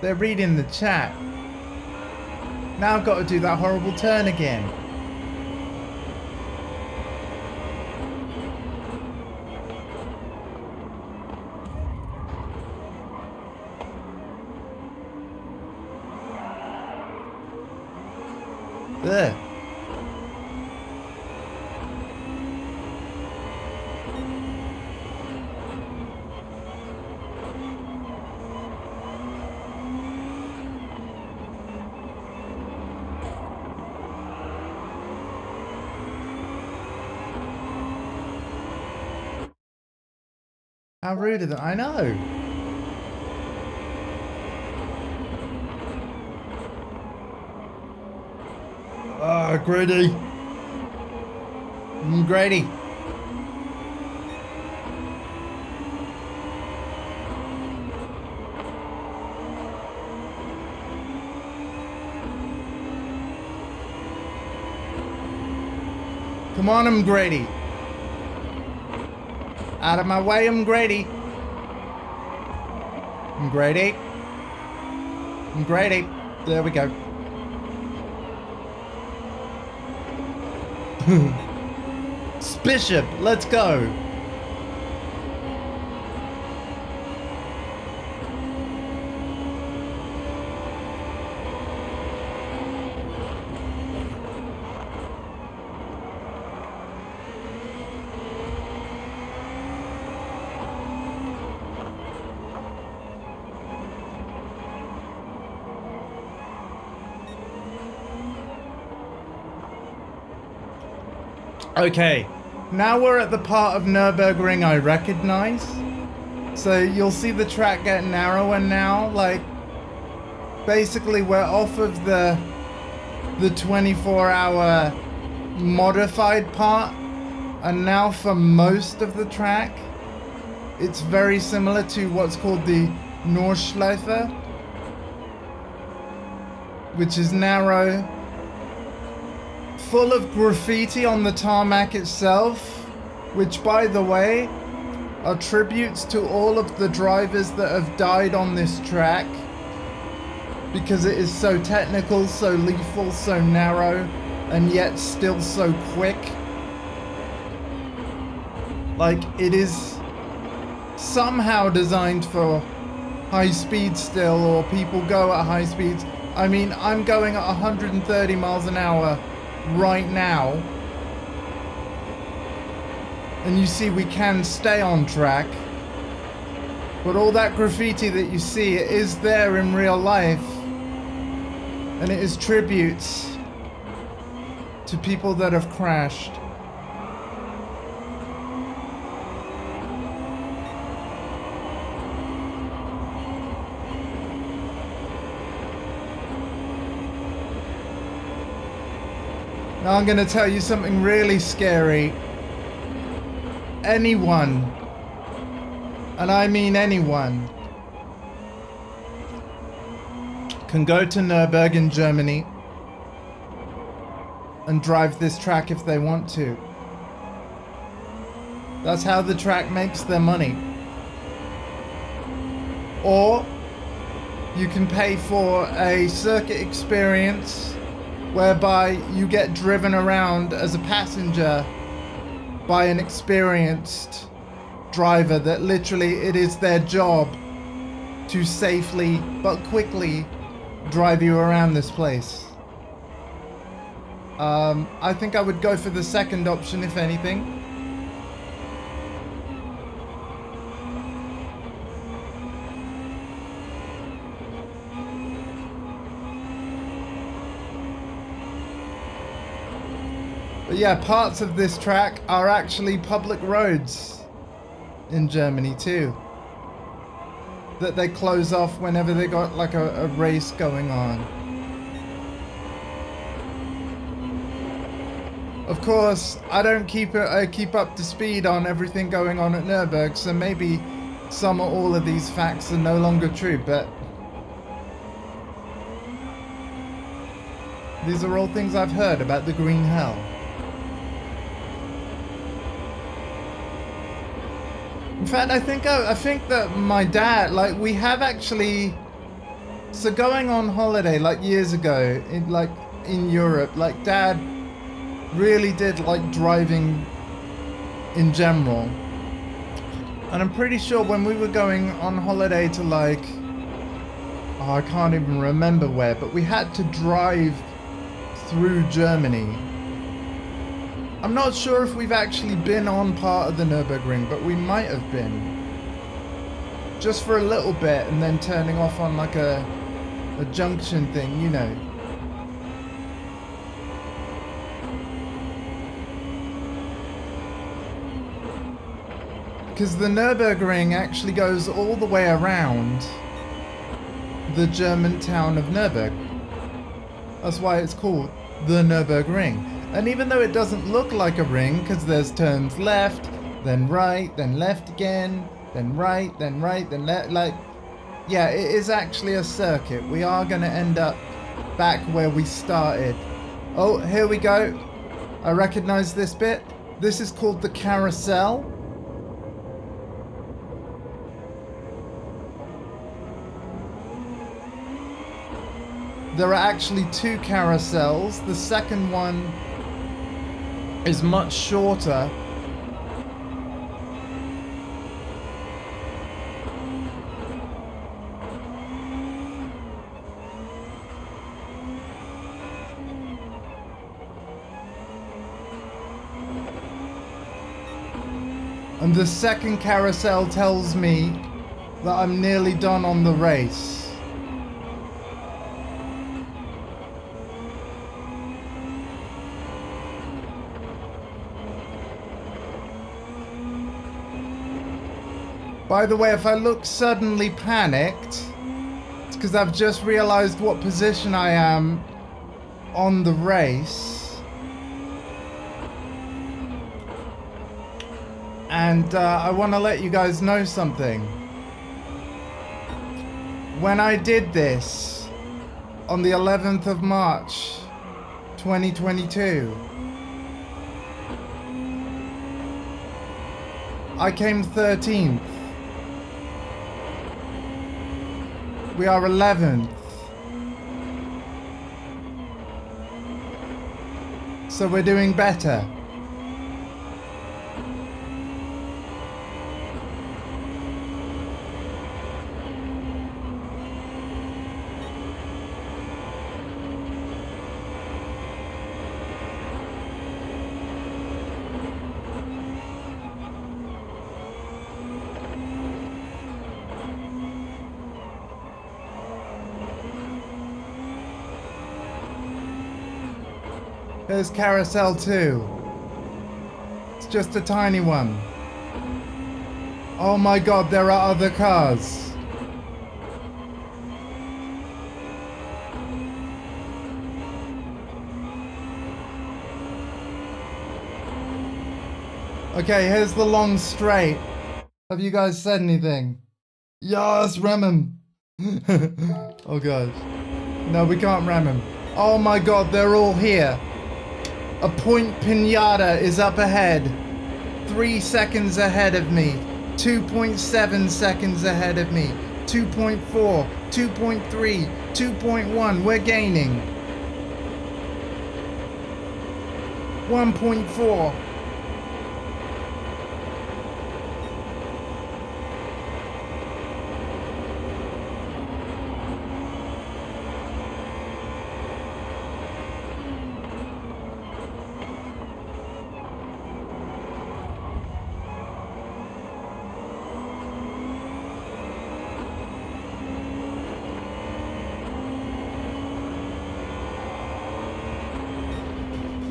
A: They're reading the chat. Now I've got to do that horrible turn again. Ugh. How rude of them. I know. Ah, Grady. Grady. Come on, Grady. Out of my way, Grady. Grady. Grady. There we go. Bishop, let's go. Okay, now we're at the part of Nürburgring I recognize. So you'll see the track get narrower now. Like, basically we're off of the 24-hour modified part, and now for most of the track, it's very similar to what's called the Nordschleife, which is narrow, full of graffiti on the tarmac itself, which, by the way, are tributes to all of the drivers that have died on this track, because it is so technical, so lethal, so narrow, and yet still so quick. Like, it is somehow designed for high speed still, or people go at high speeds. I mean, I'm going at 130 miles an hour right now, and you see we can stay on track, but all that graffiti that you see is there in real life, and it is tributes to people that have crashed. Now I'm going to tell you something really scary. Anyone, and I mean anyone, can go to Nürburgring in Germany and drive this track if they want to. That's how the track makes their money. Or you can pay for a circuit experience whereby you get driven around as a passenger by an experienced driver that literally it is their job to safely but quickly drive you around this place. I think I would go for the second option, if anything. But yeah, parts of this track are actually public roads in Germany too, that they close off whenever they got like a race going on. Of course, I don't keep up to speed on everything going on at Nürburgring, so maybe some or all of these facts are no longer true, but these are all things I've heard about the Green Hell. In fact, I think that my dad, like, we have actually, so going on holiday like years ago in Europe, like, Dad really did like driving in general, and I'm pretty sure when we were going on holiday to like, oh, I can't even remember where, but we had to drive through Germany. I'm not sure if we've actually been on part of the Nürburgring, but we might have been. Just for a little bit and then turning off on like a junction thing, you know. Because the Nürburgring actually goes all the way around the German town of Nürburg. That's why it's called the Nürburgring. And even though it doesn't look like a ring, because there's turns left, then right, then left again, then right, then left, like, yeah, it is actually a circuit. We are going to end up back where we started. Oh, here we go. I recognize this bit. This is called the carousel. There are actually two carousels. The second one is much shorter. And the second carousel tells me that I'm nearly done on the race. By the way, if I look suddenly panicked, it's because I've just realized what position I am on the race. And I want to let you guys know something. When I did this on the 11th of March, 2022, I came 13th. We are 11th. So we're doing better. There's carousel 2. It's just a tiny one. Oh my god, there are other cars. Okay, here's the long straight. Have you guys said anything? Yes, ram him. Oh gosh. No, we can't ram him. Oh my god, they're all here. A point pinata is up ahead. 3 seconds ahead of me. 2.7 seconds ahead of me. 2.4, 2.3, 2.1. We're gaining. 1.4.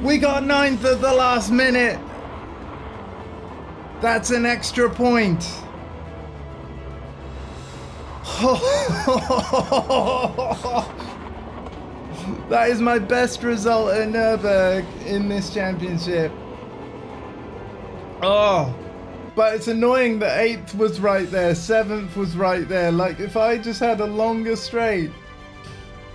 A: We got 9th at the last minute. That's an extra point. That is my best result at Nürburg in this championship. Oh, but it's annoying that 8th was right there, 7th was right there. Like, if I just had a longer straight,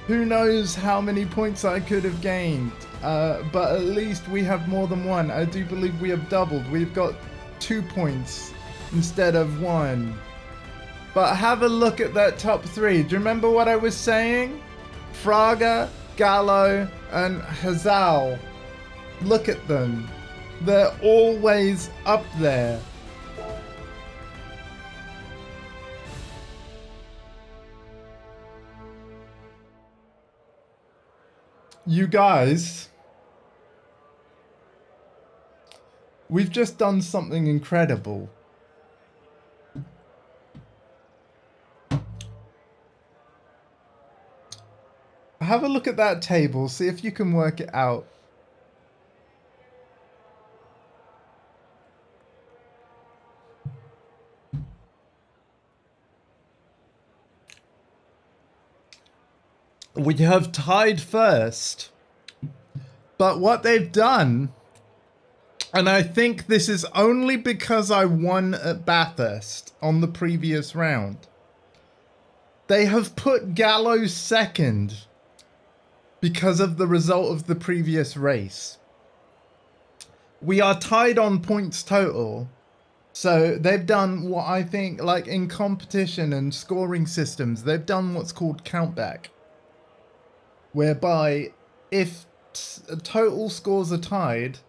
A: who knows how many points I could have gained. But at least we have more than one. I do believe we have doubled. We've got 2 points instead of 1. But have a look at that top 3. Do you remember what I was saying? Fraga, Gallo, and Hazal. Look at them. They're always up there. You guys, we've just done something incredible. Have a look at that table, see if you can work it out. We have tied first. But what they've done, and I think this is only because I won at Bathurst on the previous round, they have put Gallo second because of the result of the previous race. We are tied on points total. So they've done what I think, like in competition and scoring systems, they've done what's called countback. Whereby if total scores are tied,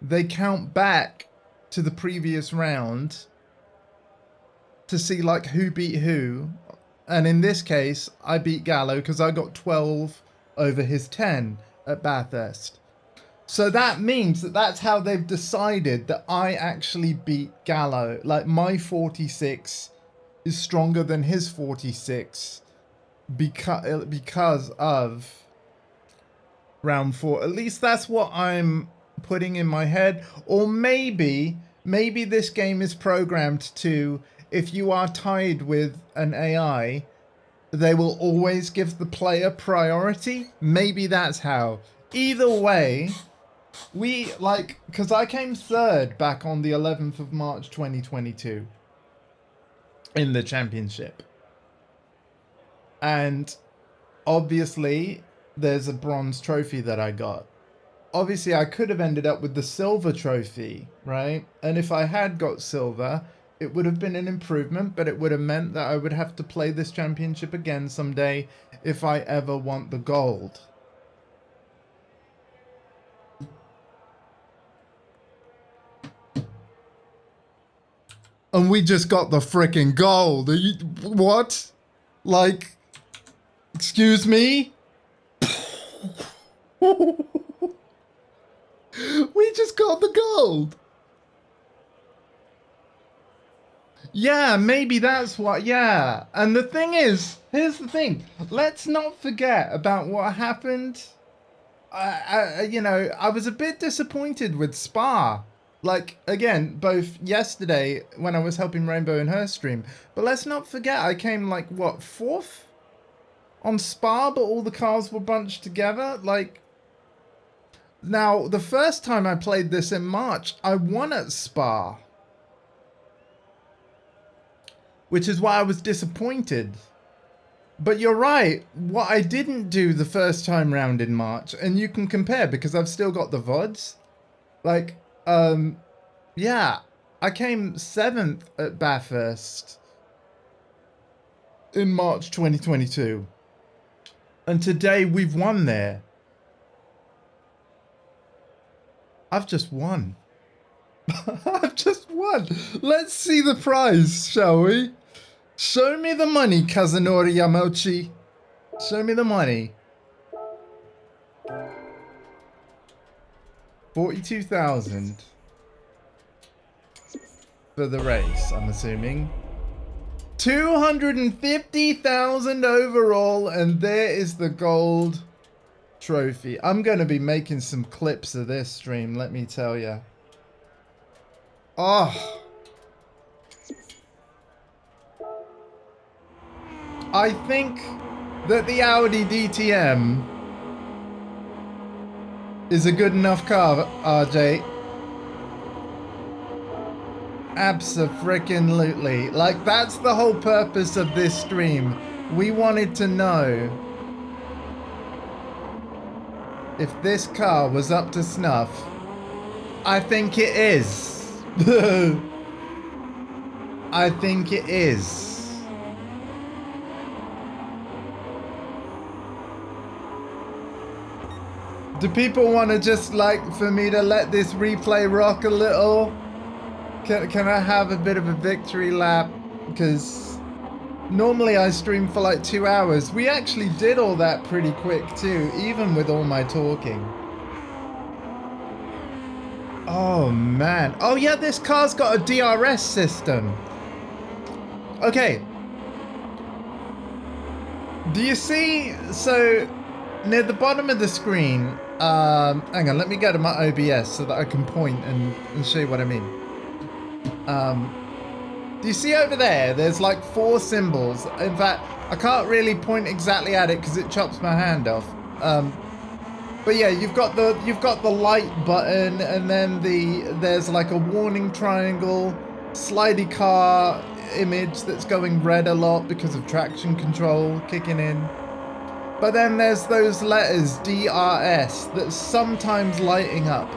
A: they count back to the previous round to see like who beat who. And in this case, I beat Gallo because I got 12 over his 10 at Bathurst. So that means that that's how they've decided that I actually beat Gallo. Like my 46 is stronger than his 46 because of round 4. At least that's what I'm putting in my head. Or maybe this game is programmed to, if you are tied with an AI, they will always give the player priority. Maybe that's how. Either way, because I came third back on the 11th of March 2022 in the championship. And obviously, there's a bronze trophy that I got. Obviously, I could have ended up with the silver trophy, right? And if I had got silver, it would have been an improvement, but it would have meant that I would have to play this championship again someday if I ever want the gold. And we just got the freaking gold. Are you, what? Like, excuse me? We just got the gold. Yeah, maybe that's what, yeah. And the thing is, here's the thing. Let's not forget about what happened. You know, I was a bit disappointed with Spa. Like, again, both yesterday when I was helping Rainbow in her stream. But let's not forget, I came like, what, 4th? On Spa, but all the cars were bunched together. Like, now, the first time I played this in March, I won at Spa. Which is why I was disappointed. But you're right, what I didn't do the first time round in March, and you can compare because I've still got the VODs. Like, yeah, I came 7th at Bathurst in March 2022. And today we've won there. I've just won. I've just won. Let's see the prize, shall we? Show me the money, Kazunori Yamauchi. Show me the money. 42,000 for the race, I'm assuming. 250,000 overall, and there is the gold trophy. I'm going to be making some clips of this stream, let me tell you. Oh. I think that the Audi DTM is a good enough car, RJ. Abso-freaking-lutely. Like, that's the whole purpose of this stream. We wanted to know if this car was up to snuff. I think it is. I think it is. Do people want to just, like, for me to let this replay rock a little? Can I have a bit of a victory lap? Because normally I stream for like 2 hours. We actually did all that pretty quick too, even with all my talking. Oh man. Oh yeah, this car's got a DRS system. Okay. Do you see, so near the bottom of the screen, hang on, let me go to my OBS so that I can point and show you what I mean. Do you see over there? There's like 4 symbols. In fact, I can't really point exactly at it because it chops my hand off. But yeah, you've got the light button, and then there's like a warning triangle, slidey car image that's going red a lot because of traction control kicking in. But then there's those letters DRS that's sometimes lighting up.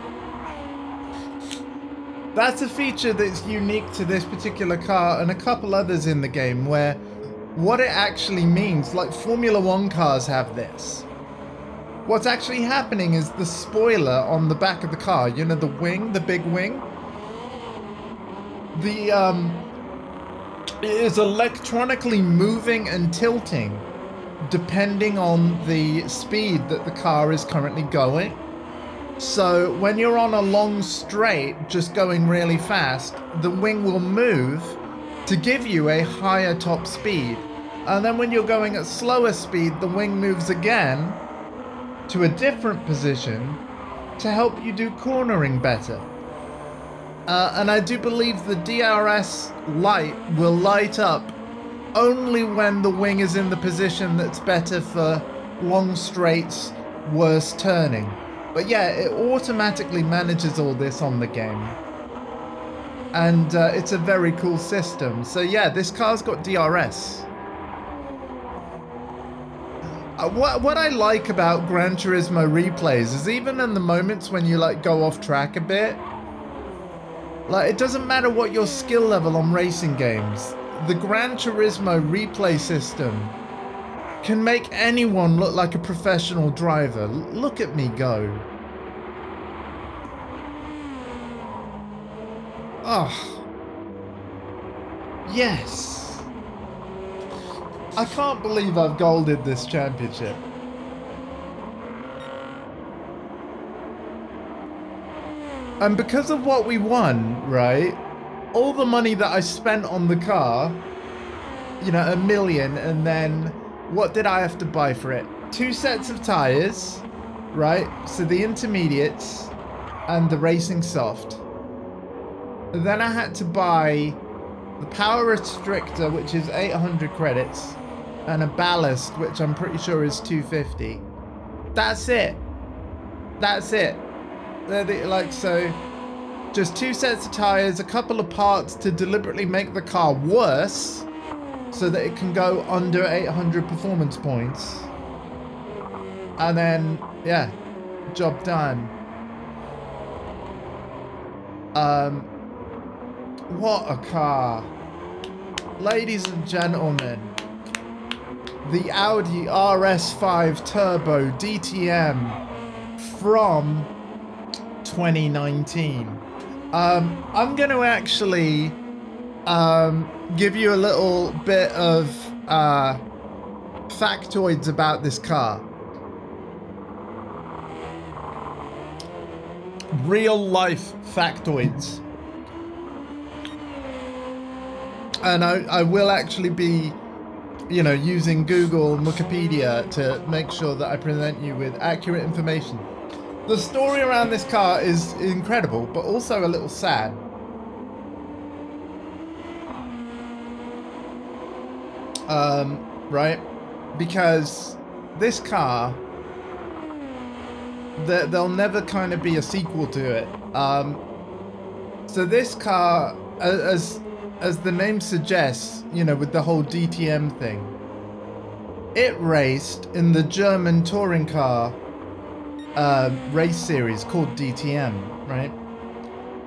A: That's a feature that's unique to this particular car and a couple others in the game, where what it actually means, like Formula 1 cars have this. What's actually happening is the spoiler on the back of the car, you know, the wing, the big wing, it is electronically moving and tilting depending on the speed that the car is currently going. So when you're on a long straight, just going really fast, the wing will move to give you a higher top speed. And then when you're going at slower speed, the wing moves again to a different position to help you do cornering better. And I do believe the DRS light will light up only when the wing is in the position that's better for long straights, worse turning. But yeah, it automatically manages all this on the game. And it's a very cool system. So yeah, this car's got DRS. What I like about Gran Turismo replays is even in the moments when you like go off track a bit, like it doesn't matter what your skill level on racing games, the Gran Turismo replay system can make anyone look like a professional driver. Look at me go. Oh. Yes. I can't believe I've golded this championship. And because of what we won, right? All the money that I spent on the car, you know, $1 million, and then what did I have to buy for it? 2 sets of tires, right? So the intermediates and the racing soft. And then I had to buy the power restrictor, which is 800 credits, and a ballast, which I'm pretty sure is 250. That's it. That's it. Like, so just 2 sets of tires, a couple of parts to deliberately make the car worse so that it can go under 800 performance points. And then, yeah, job done. What a car. Ladies and gentlemen, the Audi RS5 Turbo DTM from 2019. I'm going to actually give you a little bit of factoids about this car. Real life factoids. And I will actually be, you know, using Google and Wikipedia to make sure that I present you with accurate information. The story around this car is incredible, but also a little sad. Right? Because this car, there'll never kind of be a sequel to it. So this car, as the name suggests, you know, with the whole DTM thing, it raced in the German touring car race series called DTM, right?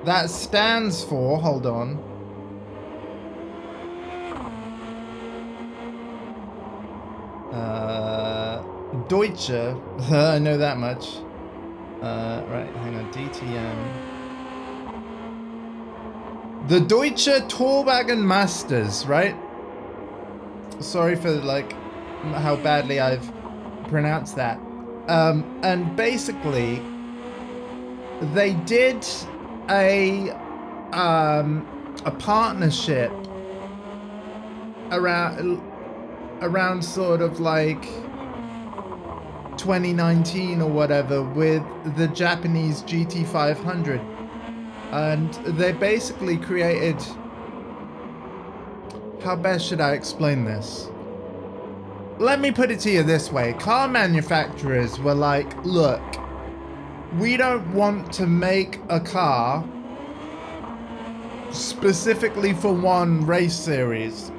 A: That stands for, hold on, Deutsche, I know that much. Right, hang on, DTM. The Deutsche Torwagen Masters, right? Sorry for like how badly I've pronounced that. And basically, they did a partnership around sort of like 2019 or whatever with the Japanese GT500. And they basically created how best should I explain this? Let me put it to you this way. Car manufacturers were like, look, we don't want to make a car specifically for one race series.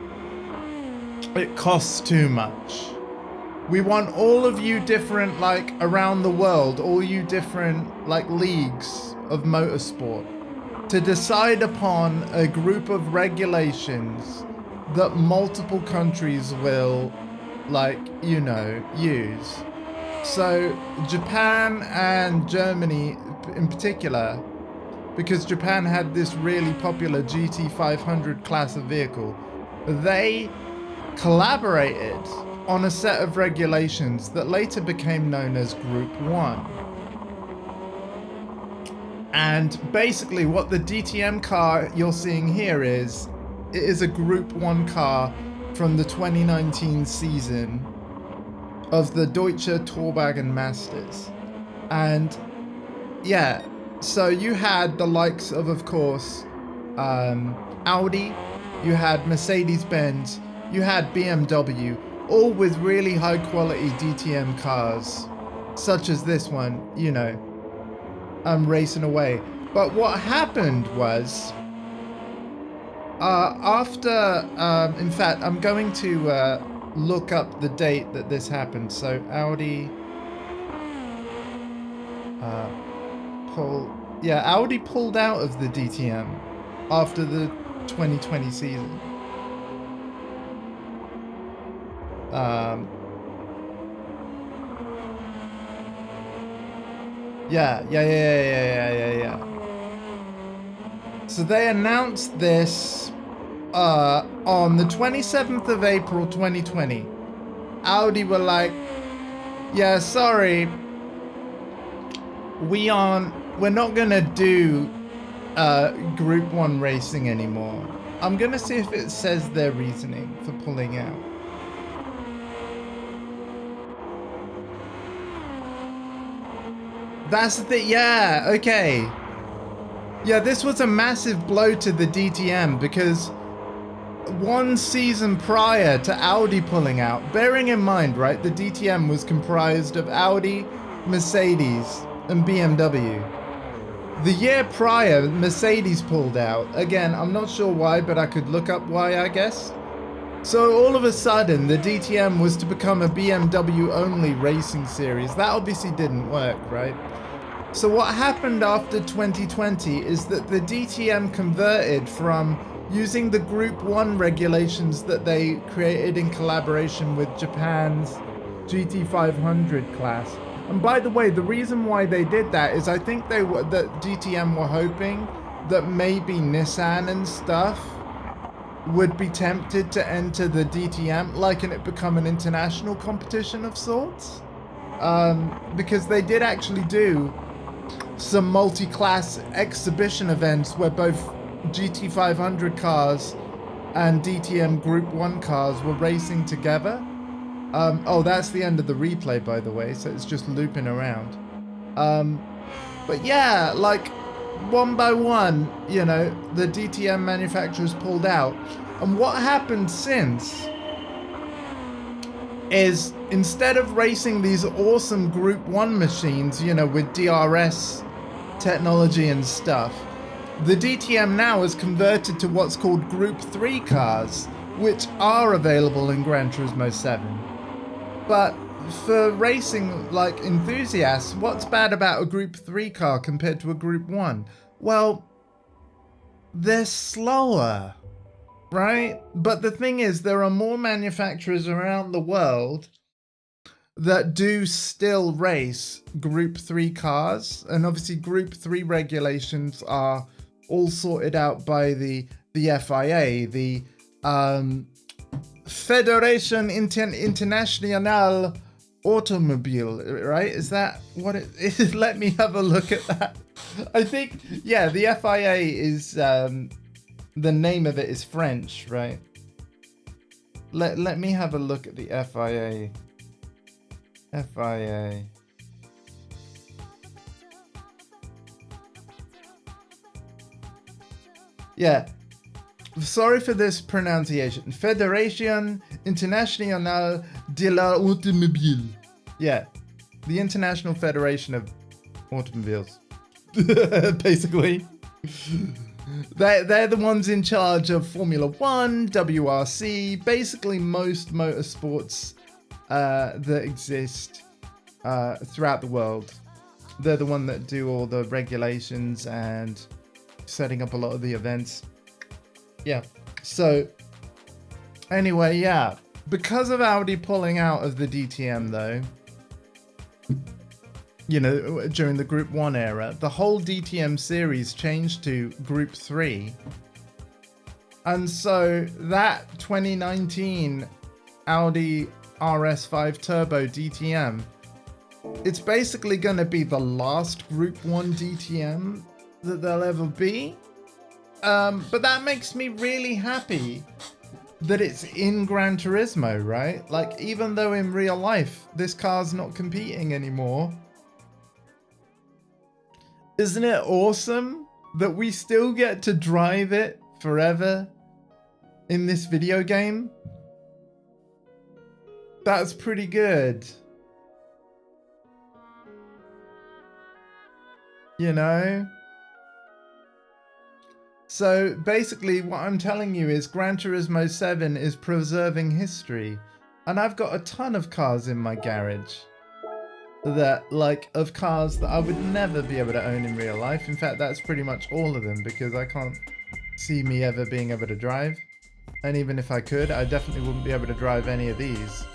A: It costs too much. We want all of you different, like around the world, all you different like leagues of motorsport to decide upon a group of regulations that multiple countries will, like, you know, use. So Japan and Germany in particular, because Japan had this really popular GT500 class of vehicle, they collaborated on a set of regulations that later became known as Group 1. And basically what the DTM car you're seeing here is, it is a Group 1 car from the 2019 season of the Deutsche Torwagen Masters. And yeah, so you had the likes of course, Audi, you had Mercedes-Benz, you had BMW, all with really high quality DTM cars, such as this one, you know, racing away. But what happened was, after, in fact, I'm going to look up the date that this happened. So Audi, Audi pulled out of the DTM after the 2020 season. Yeah. So they announced this on the 27th of April 2020. Audi were like, yeah, sorry, we're not gonna do Group 1 racing anymore. I'm gonna see if it says their reasoning for pulling out. That's the, yeah, okay. Yeah, this was a massive blow to the DTM because one season prior to Audi pulling out, bearing in mind, right, the DTM was comprised of Audi, Mercedes, and BMW. The year prior, Mercedes pulled out. Again, I'm not sure why, but I could look up why, I guess. So all of a sudden, the DTM was to become a BMW-only racing series. That obviously didn't work, right? So what happened after 2020 is that the DTM converted from using the Group 1 regulations that they created in collaboration with Japan's GT500 class. And by the way, the reason why they did that is I think that DTM were hoping that maybe Nissan and stuff would be tempted to enter the DTM, like, and it become an international competition of sorts. Because they did actually do some multi-class exhibition events where both GT500 cars and DTM Group 1 cars were racing together. Oh, that's the end of the replay, by the way, so it's just looping around. But yeah, like, one by one, you know, the DTM manufacturers pulled out. And what happened since is, instead of racing these awesome Group 1 machines, you know, with DRS technology and stuff, the DTM now is converted to what's called Group 3 cars, which are available in Gran Turismo 7. But for racing, like, enthusiasts, what's bad about a Group 3 car compared to a Group 1? Well, they're slower, right? But the thing is, there are more manufacturers around the world that do still race Group 3 cars, and obviously Group 3 regulations are all sorted out by the FIA, the Federation Internationale Automobile, right? Is that what it is? Let me have a look at that. I think, yeah, the FIA is, the name of it is French, right? Let me have a look at the FIA. FIA. Yeah. Sorry for this pronunciation. Fédération Internationale de l'Automobile. Yeah, the International Federation of Automobiles. Basically. They're the ones in charge of Formula One, WRC, basically most motorsports that exist throughout the world. They're the one that do all the regulations and setting up a lot of the events. Yeah. So anyway, yeah. Because of Audi pulling out of the DTM though, you know, during the Group 1 era, the whole DTM series changed to Group 3. And so that 2019 Audi RS5 Turbo DTM, it's basically going to be the last Group 1 DTM that there'll ever be. But that makes me really happy that it's in Gran Turismo, right? Like, even though in real life, this car's not competing anymore, isn't it awesome that we still get to drive it forever in this video game? That's pretty good. You know? So basically what I'm telling you is Gran Turismo 7 is preserving history. And I've got a ton of cars in my garage that, like, of cars that I would never be able to own in real life. In fact, that's pretty much all of them, because I can't see me ever being able to drive. And even if I could, I definitely wouldn't be able to drive any of these.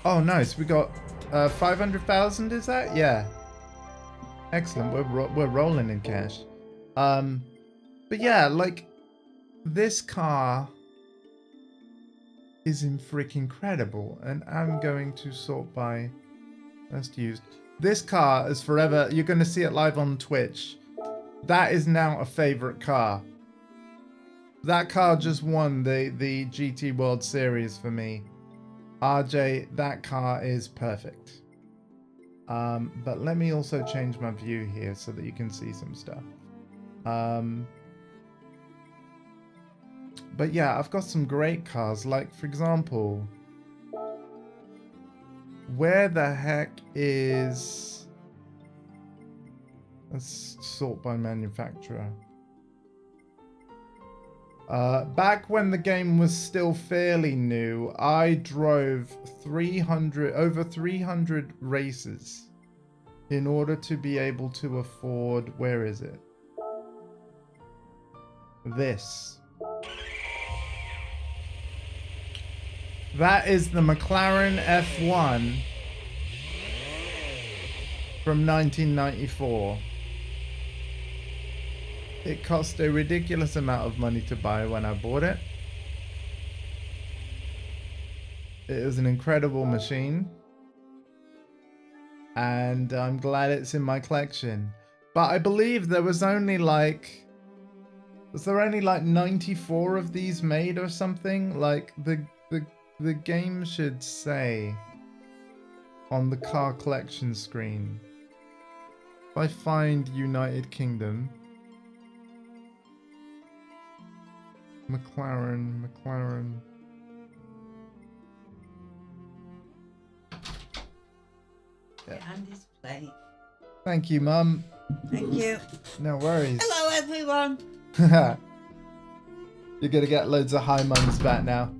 A: Oh, nice. We got 500,000, is that? Yeah. Excellent. We're rolling in cash. But yeah, like, this car is freaking incredible. And I'm going to sort by best used. This car is forever. You're going to see it live on Twitch. That is now a favorite car. That car just won the GT World Series for me. RJ, that car is perfect. But let me also change my view here so that you can see some stuff. But yeah, I've got some great cars. Like, for example, where the heck is... Let's sort by manufacturer. Back when the game was still fairly new, I drove over 300 races in order to be able to afford, where is it? This. That is the McLaren F1 from 1994. It cost a ridiculous amount of money to buy when I bought it. It was an incredible machine. And I'm glad it's in my collection. But I believe there was only like... Was there only like 94 of these made or something? Like, the game should say on the car collection screen. If I find United Kingdom... McLaren.
B: Yeah. And display.
A: Thank you, Mum.
B: Thank you.
A: No worries.
B: Hello, everyone.
A: You're gonna get loads of hi mums back now.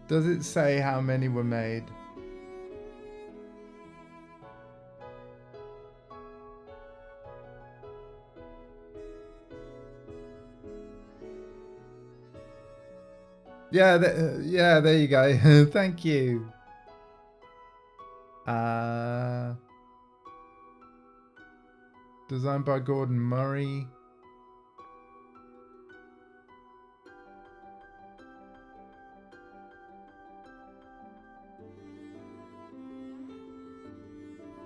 A: Does it say how many were made? Yeah, yeah, there you go. Thank you. Designed by Gordon Murray.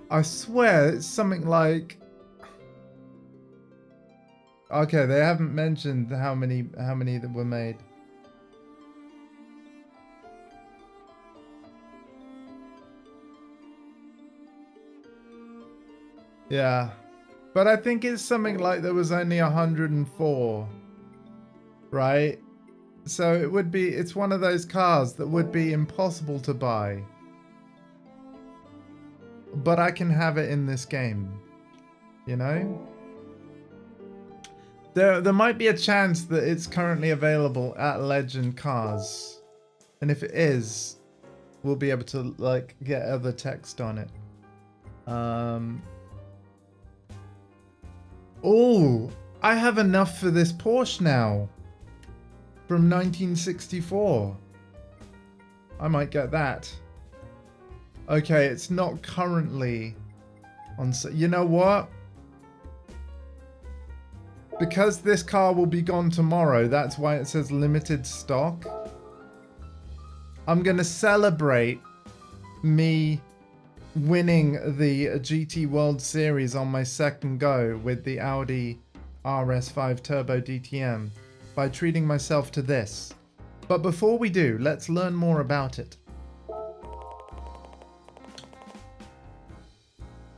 A: I swear it's something like... Okay, they haven't mentioned how many that were made. Yeah. But I think it's something like there was only 104, right? So it would be, it's one of those cars that would be impossible to buy. But I can have it in this game, you know? There might be a chance that it's currently available at Legend Cars. And if it is, we'll be able to like get other text on it. Oh, I have enough for this Porsche now. From 1964. I might get that. Okay, it's not currently on. You know what? Because this car will be gone tomorrow, that's why it says limited stock. I'm gonna celebrate me winning the GT World Series on my second go with the Audi RS5 Turbo DTM by treating myself to this. But before we do, let's learn more about it.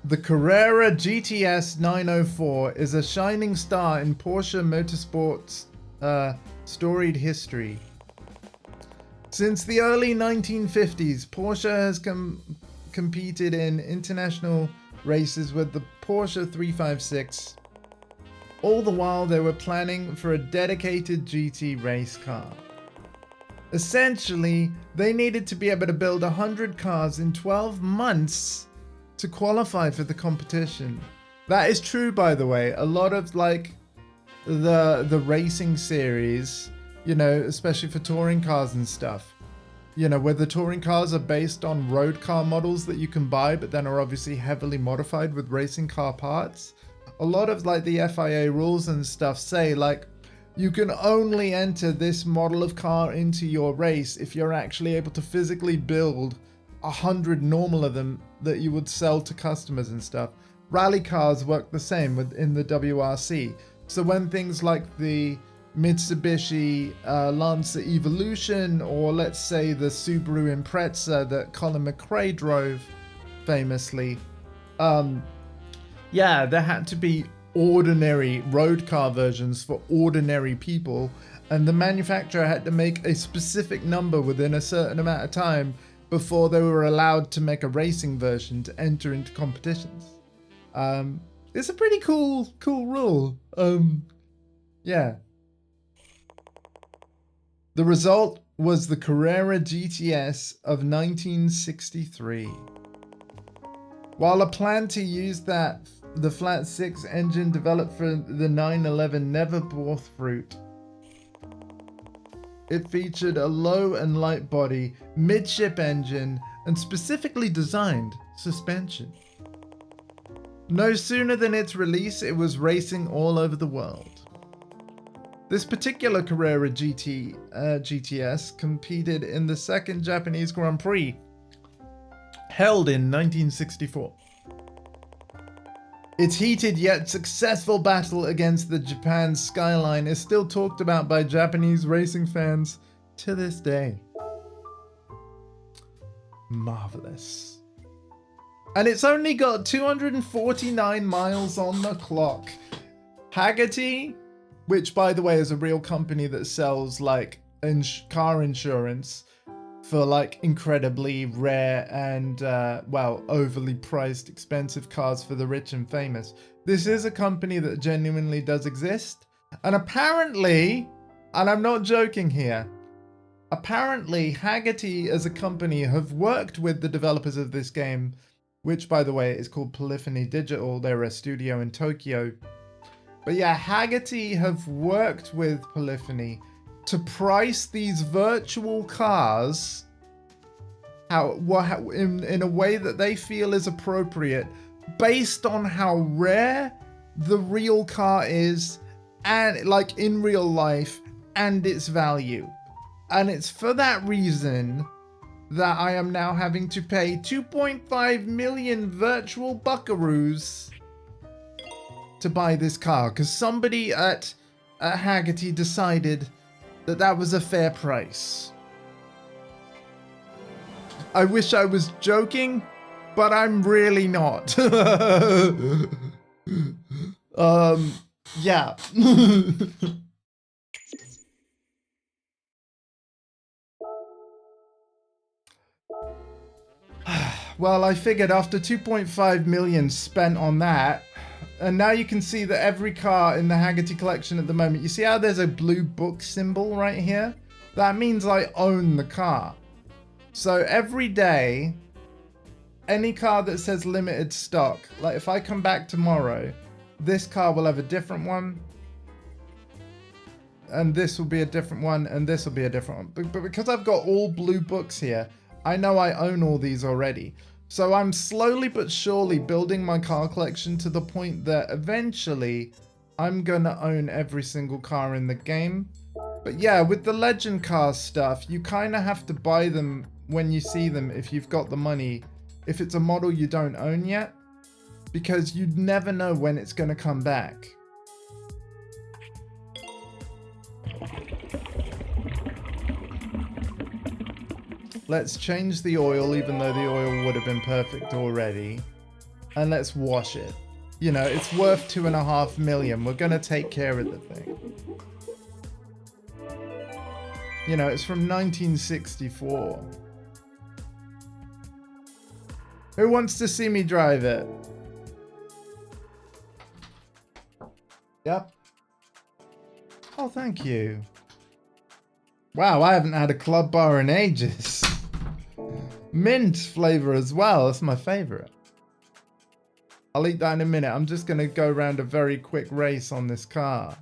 A: The Carrera GTS 904 is a shining star in Porsche Motorsport's storied history. Since the early 1950s, Porsche has competed in international races with the Porsche 356. All the while they were planning for a dedicated GT race car. Essentially, they needed to be able to build 100 cars in 12 months to qualify for the competition. That is true, by the way. A lot of like the racing series, you know, especially for touring cars and stuff, you know, where the touring cars are based on road car models that you can buy, but then are obviously heavily modified with racing car parts. A lot of like the FIA rules and stuff say like, you can only enter this model of car into your race if you're actually able to physically build 100 normal of them that you would sell to customers and stuff. Rally cars work the same in the WRC. So when things like the Mitsubishi Lancer Evolution, or let's say the Subaru Impreza that Colin McRae drove famously, yeah, there had to be ordinary road car versions for ordinary people, and the manufacturer had to make a specific number within a certain amount of time before they were allowed to make a racing version to enter into competitions. It's a pretty cool rule. Yeah. The result was the Carrera GTS of 1963. While a plan to use the flat six engine developed for the 911 never bore fruit, it featured a low and light body, midship engine, and specifically designed suspension. No sooner than its release, it was racing all over the world. This particular Carrera GTS competed in the second Japanese Grand Prix, held in 1964. Its heated yet successful battle against the Japan Skyline is still talked about by Japanese racing fans to this day. Marvelous. And it's only got 249 miles on the clock. Hagerty, which by the way is a real company that sells like car insurance for like incredibly rare and well, overly priced expensive cars for the rich and famous. This is a company that genuinely does exist, and apparently, and I'm not joking here, apparently Hagerty as a company have worked with the developers of this game, which by the way is called Polyphony Digital. They're a studio in Tokyo. But yeah, Hagerty have worked with Polyphony to price these virtual cars in a way that they feel is appropriate based on how rare the real car is, and like in real life, and its value. And it's for that reason that I am now having to pay 2.5 million virtual buckaroos to buy this car, because somebody at Hagerty decided that that was a fair price. I wish I was joking, but I'm really not. Yeah. Well, I figured after 2.5 million spent on that, and now you can see that every car in the Haggerty collection at the moment, you see how there's a blue book symbol right here? That means I own the car. So every day, any car that says limited stock, like if I come back tomorrow, this car will have a different one, and this will be a different one, and this will be a different one. But because I've got all blue books here, I know I own all these already. So I'm slowly but surely building my car collection to the point that eventually I'm gonna own every single car in the game. But yeah, with the legend car stuff, you kind of have to buy them when you see them if you've got the money, if it's a model you don't own yet, because you never know when it's gonna come back. Let's change the oil, even though the oil would have been perfect already. And let's wash it. You know, it's worth 2.5 million. We're gonna take care of the thing. You know, it's from 1964. Who wants to see me drive it? Yep. Oh, thank you. Wow, I haven't had a club bar in ages. Mint flavor as well. That's my favorite. I'll eat that in a minute. I'm just going to go around a very quick race on this car.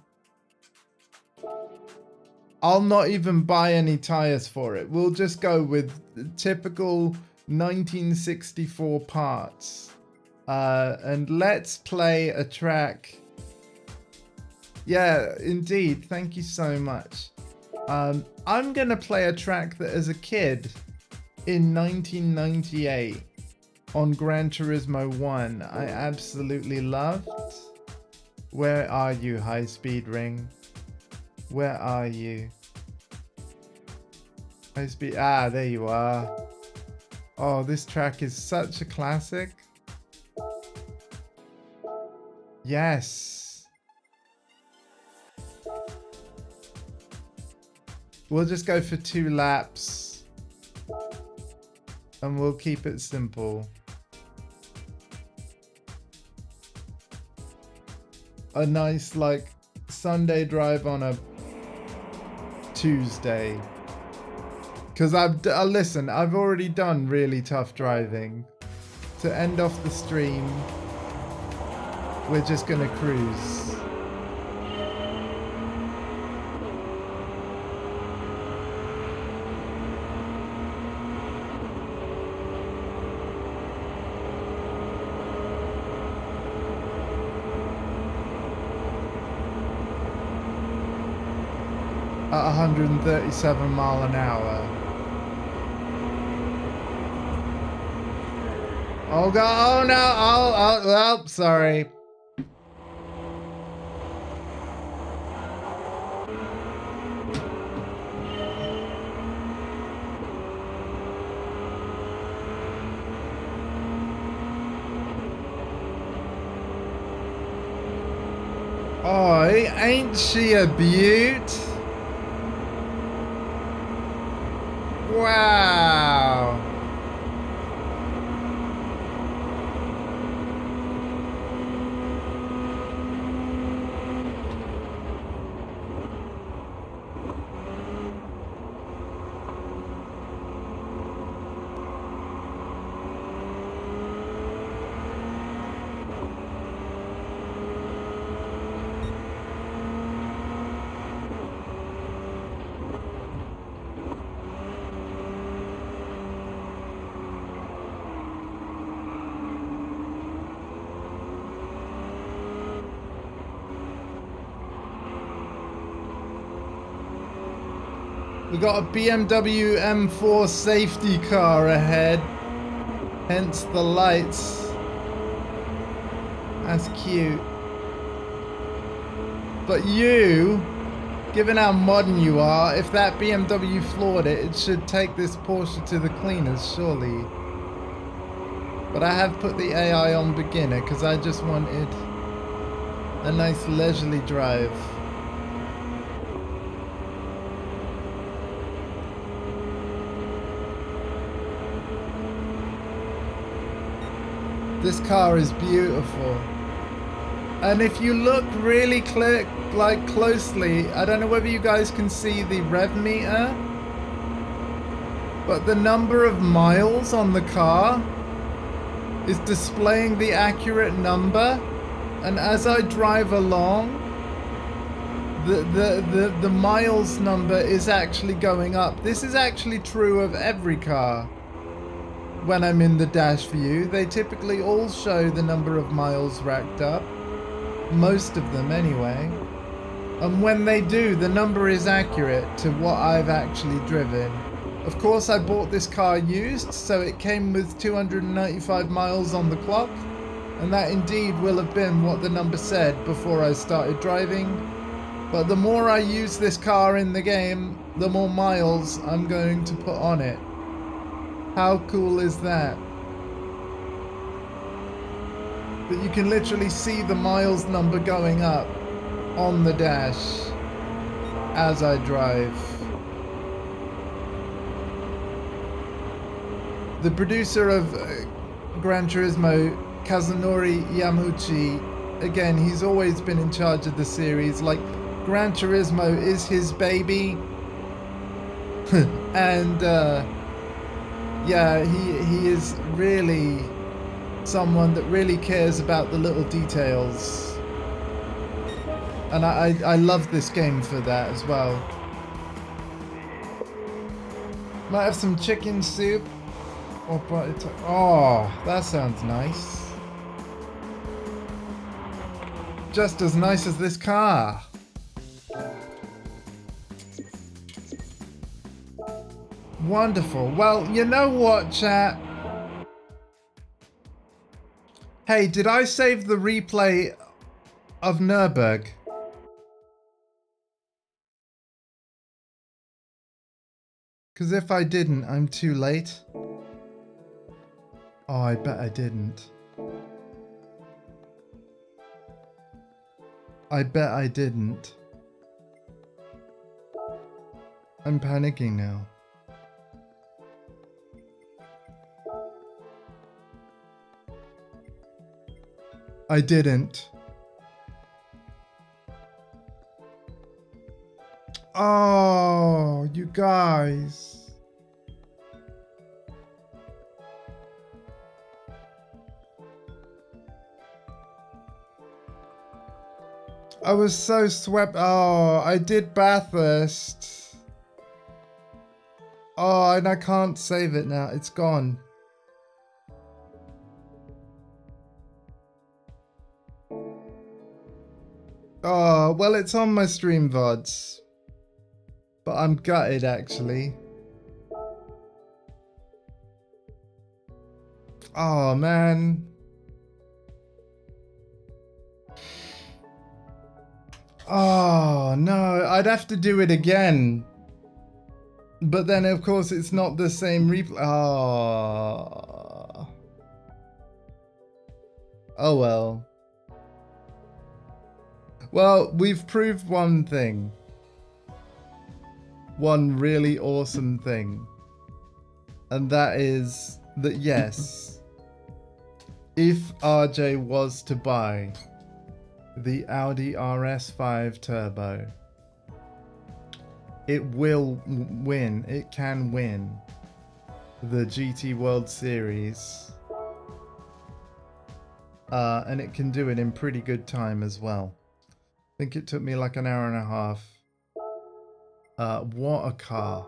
A: I'll not even buy any tires for it. We'll just go with typical 1964 parts. And let's play a track. Yeah, indeed. Thank you so much. I'm going to play a track that as a kid in 1998 on Gran Turismo 1 I absolutely loved. Where are you, High Speed Ring? Where are you? High Speed, there you are. Oh, this track is such a classic. Yes. We'll just go for 2 laps. And we'll keep it simple. A nice, like, Sunday drive on a Tuesday. Because listen, I've already done really tough driving. To end off the stream, we're just gonna cruise. At 137 mile an hour. Oh god, oh no, oh, sorry. Oh, ain't she a beaut? Wow. We got a BMW M4 safety car ahead, hence the lights. That's cute. But you, given how modern you are, if that BMW floored it, it should take this Porsche to the cleaners, surely. But I have put the AI on beginner because I just wanted A nice leisurely drive. This car is beautiful. And if you look really closely, I don't know whether you guys can see the rev meter, but the number of miles on the car is displaying the accurate number. And as I drive along, the miles number is actually going up. This is actually true of every car. When I'm in the dash view, they typically all show the number of miles racked up. Most of them anyway. And when they do, the number is accurate to what I've actually driven. Of course, I bought this car used, so it came with 295 miles on the clock. And that indeed will have been what the number said before I started driving. But the more I use this car in the game, the more miles I'm going to put on it. How cool is that? But you can literally see the miles number going up on the dash as I drive. The producer of Gran Turismo, Kazunori Yamauchi, again, he's always been in charge of the series. Like, Gran Turismo is his baby. And yeah, he is really someone that really cares about the little details. And I love this game for that as well. Might have some chicken soup. Oh, that sounds nice. Just as nice as this car. Wonderful. Well, you know what, chat? Hey, did I save the replay of Nürburg? Because if I didn't, I'm too late. Oh, I bet I didn't. I bet I didn't. I'm panicking now. I didn't. Oh, you guys. I was so swept. Oh, I did Bathurst. Oh, and I can't save it now. It's gone. Oh, well, it's on my stream VODs. But I'm gutted, actually. Oh, man. Oh, no. I'd have to do it again. But then, of course, it's not the same replay. Oh. Oh, well. Well, we've proved one thing. One really awesome thing. And that is that, yes, if RJ was to buy the Audi RS5 Turbo, it will win. It can win the GT World Series. And it can do it in pretty good time as well. I think it took me like an hour and a half. What a car.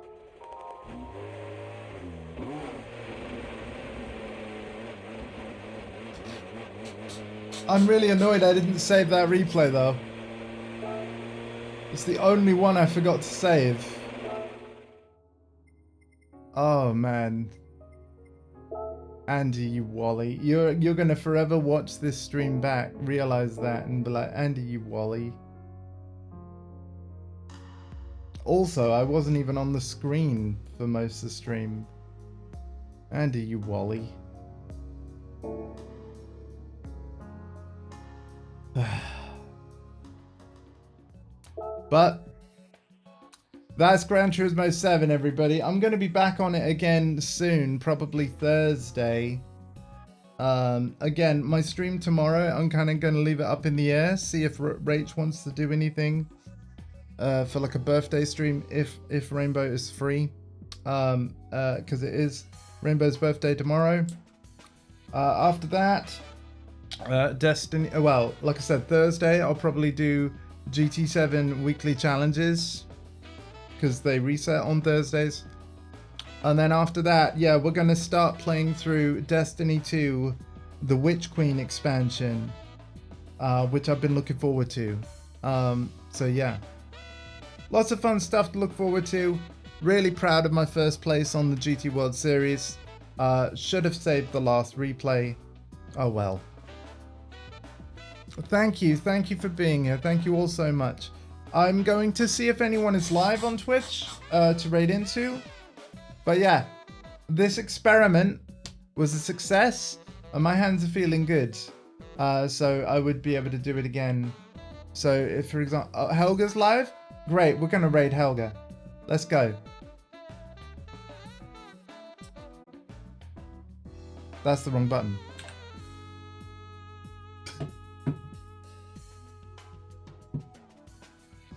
A: I'm really annoyed I didn't save that replay though. It's the only one I forgot to save. Oh man. Andy, you wally. You're gonna forever watch this stream back, realize that, and be like, Andy, you wally. Also, I wasn't even on the screen for most of the stream. Andy, you wally. But that's Gran Turismo 7, everybody. I'm going to be back on it again soon, probably Thursday. Again, my stream tomorrow, I'm kind of going to leave it up in the air, see if Rach wants to do anything for like a birthday stream if Rainbow is free, because it is Rainbow's birthday tomorrow. After that, Destiny, well, like I said, Thursday I'll probably do GT7 weekly challenges because they reset on Thursdays. And then after that, yeah, we're going to start playing through Destiny 2, the Witch Queen expansion, which I've been looking forward to. So yeah, lots of fun stuff to look forward to. Really proud of my first place on the GT World Series. Should have saved the last replay. Oh well. Thank you for being here. Thank you all so much. I'm going to see if anyone is live on Twitch to raid into. But yeah, this experiment was a success and my hands are feeling good. So I would be able to do it again. So if, for example, Helga's live, great, we're going to raid Helga. Let's go. That's the wrong button.